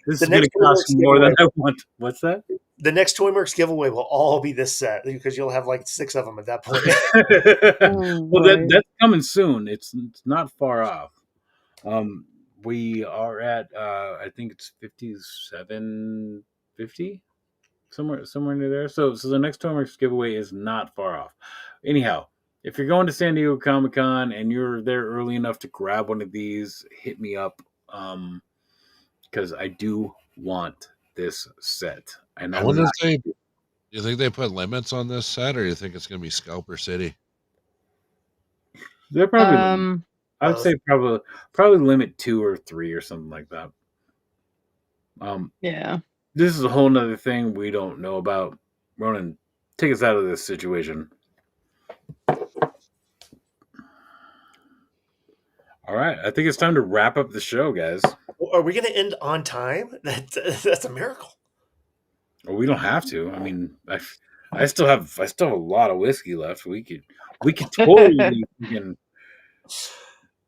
This the is going to next cost ToyMercs more than giveaway, I want. What's that? the next ToyMercs giveaway will all be this set because you'll have like 6 of them at that point. Oh, Well, boy. that's coming soon. It's not far off. We are at I think it's 57.50, somewhere near there. So the next ToyMercs giveaway is not far off. Anyhow, if you're going to San Diego Comic Con and you're there early enough to grab one of these, hit me up. Because I do want this set. And I I'm wonder not, if you think they put limits on this set, or you think it's going to be Scalper City? they're probably I would both. say probably limit 2 or 3 or something like that. Yeah. This is a whole nother thing we don't know about. Ronan, take us out of this situation. All right, I think it's time to wrap up the show, guys. Are we going to end on time? That's a miracle. Well, we don't have to. I mean, I still have a lot of whiskey left. We could totally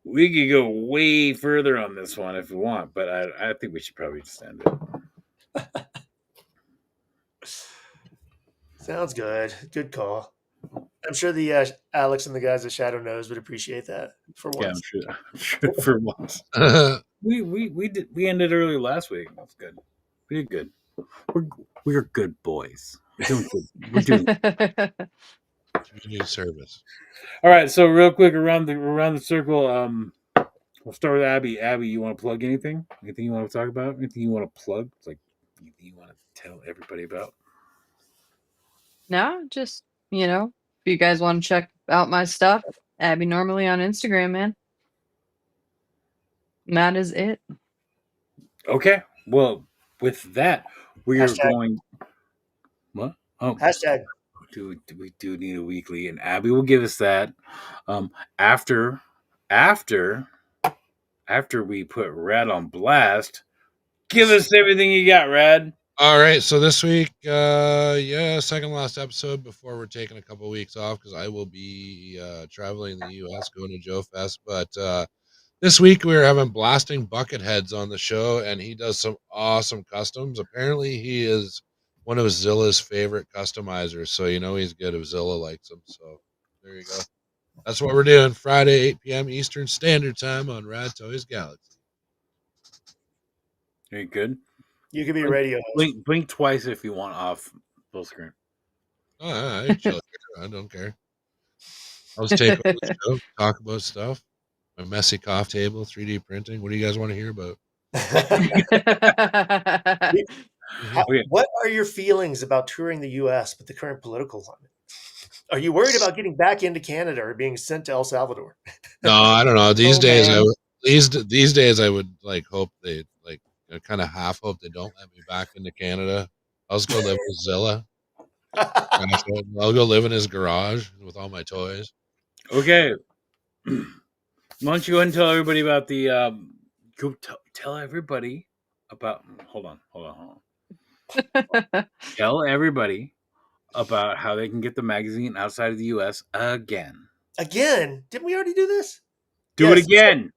we could go way further on this one if we want, but I think we should probably just end it. Sounds good. Good call. I'm sure the Alex and the guys at Shadow Nose would appreciate that for Yeah, once. I'm sure for once. We ended early last week. That's good. We did good. We're good boys. We're doing good. We're doing Community service. all right. So real quick around the circle. We'll start with Abby. Abby, you want to plug anything? Anything you want to talk about? Anything you want to plug? Like anything you want to tell everybody about? No, just, if you guys want to check out my stuff, Abbinormally on Instagram, man. And that is it. Okay. Well, with that, we are Hashtag. going. What? Oh, Hashtag. we do need a weekly, and Abby will give us that. After we put Rad on blast, give us everything you got, Rad. All right, so this week, second last episode before we're taking a couple weeks off because I will be traveling in the U.S. going to Joe Fest. But this week we're having Blasting Bucketheads on the show, and he does some awesome customs. Apparently, he is one of Zilla's favorite customizers, so he's good if Zilla likes him. So there you go. That's what we're doing Friday, 8 p.m. Eastern Standard Time on RadToyzGalaxy. Are you good? You could be a radio host. Blink twice if you want off full screen. Oh, I chill here. I don't care. I'll just take over the show, talk about stuff. My messy cough table, 3D printing. What do you guys want to hear about? What are your feelings about touring the U.S. with the current political climate? Are you worried about getting back into Canada or being sent to El Salvador? No, I don't know. These Oh, days, man. these days I would hope they I kind of half hope they don't let me back into Canada. I'll just go live with Zilla. I'll go live in his garage with all my toys. Okay. Why don't you go ahead and tell everybody about the tell everybody about hold on. Tell everybody about how they can get the magazine outside of the US again. Again? Didn't we already do this? Do it again.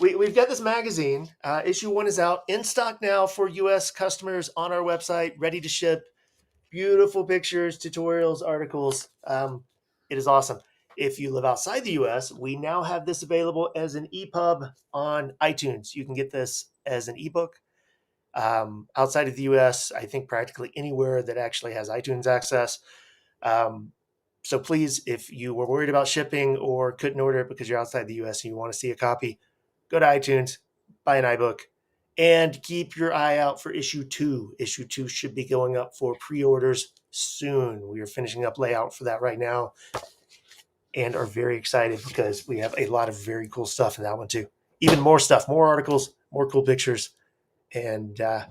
We've got this magazine. Issue 1 is out in stock now for U.S. customers on our website, ready to ship. Beautiful pictures, tutorials, articles. It is awesome. If you live outside the U.S., we now have this available as an EPUB on iTunes. You can get this as an ebook. Outside of the U.S., I think practically anywhere that actually has iTunes access. So please, if you were worried about shipping or couldn't order it because you're outside the U.S. and you want to see a copy, go to iTunes, buy an iBook, and keep your eye out for issue 2. Issue 2 should be going up for pre-orders soon. We are finishing up layout for that right now and are very excited because we have a lot of very cool stuff in that one too. Even more stuff, more articles, more cool pictures. And go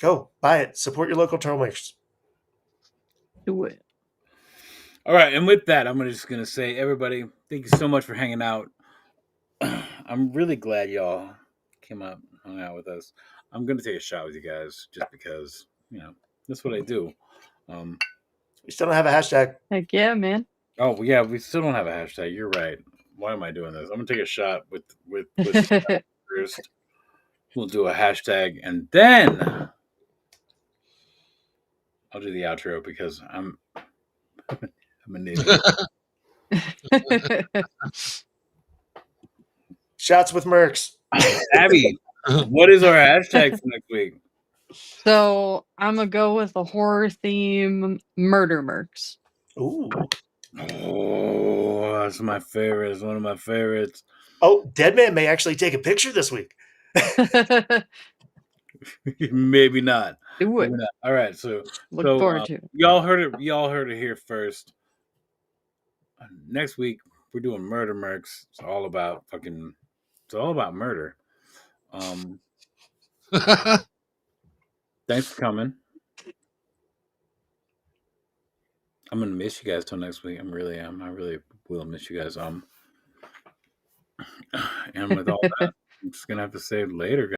Go buy it. Support your local ToyMercs. Do it. All right, and with that, I'm just gonna say, everybody, thank you so much for hanging out. I'm really glad y'all came up, hung out with us. I'm gonna take a shot with you guys just because, that's what I do. We still don't have a hashtag. Heck yeah, man. Oh yeah, we still don't have a hashtag. You're right. Why am I doing this? I'm gonna take a shot with first. We'll do a hashtag, and then I'll do the outro because I'm an idiot. Shots with Mercs. Abby, what is our hashtag for next week? So I'm gonna go with a horror theme, MurderMercs. Ooh. Oh, that's my favorite. It's one of my favorites. Oh, Deadman may actually take a picture this week. Maybe not. Do it. Maybe not. All right, so Look forward to it. y'all heard it. Y'all heard it here first. Next week we're doing MurderMercs. It's all about murder. Thanks for coming. I'm gonna miss you guys till next week. I really am. I really will miss you guys. And with all that, I'm just gonna have to say later, guys.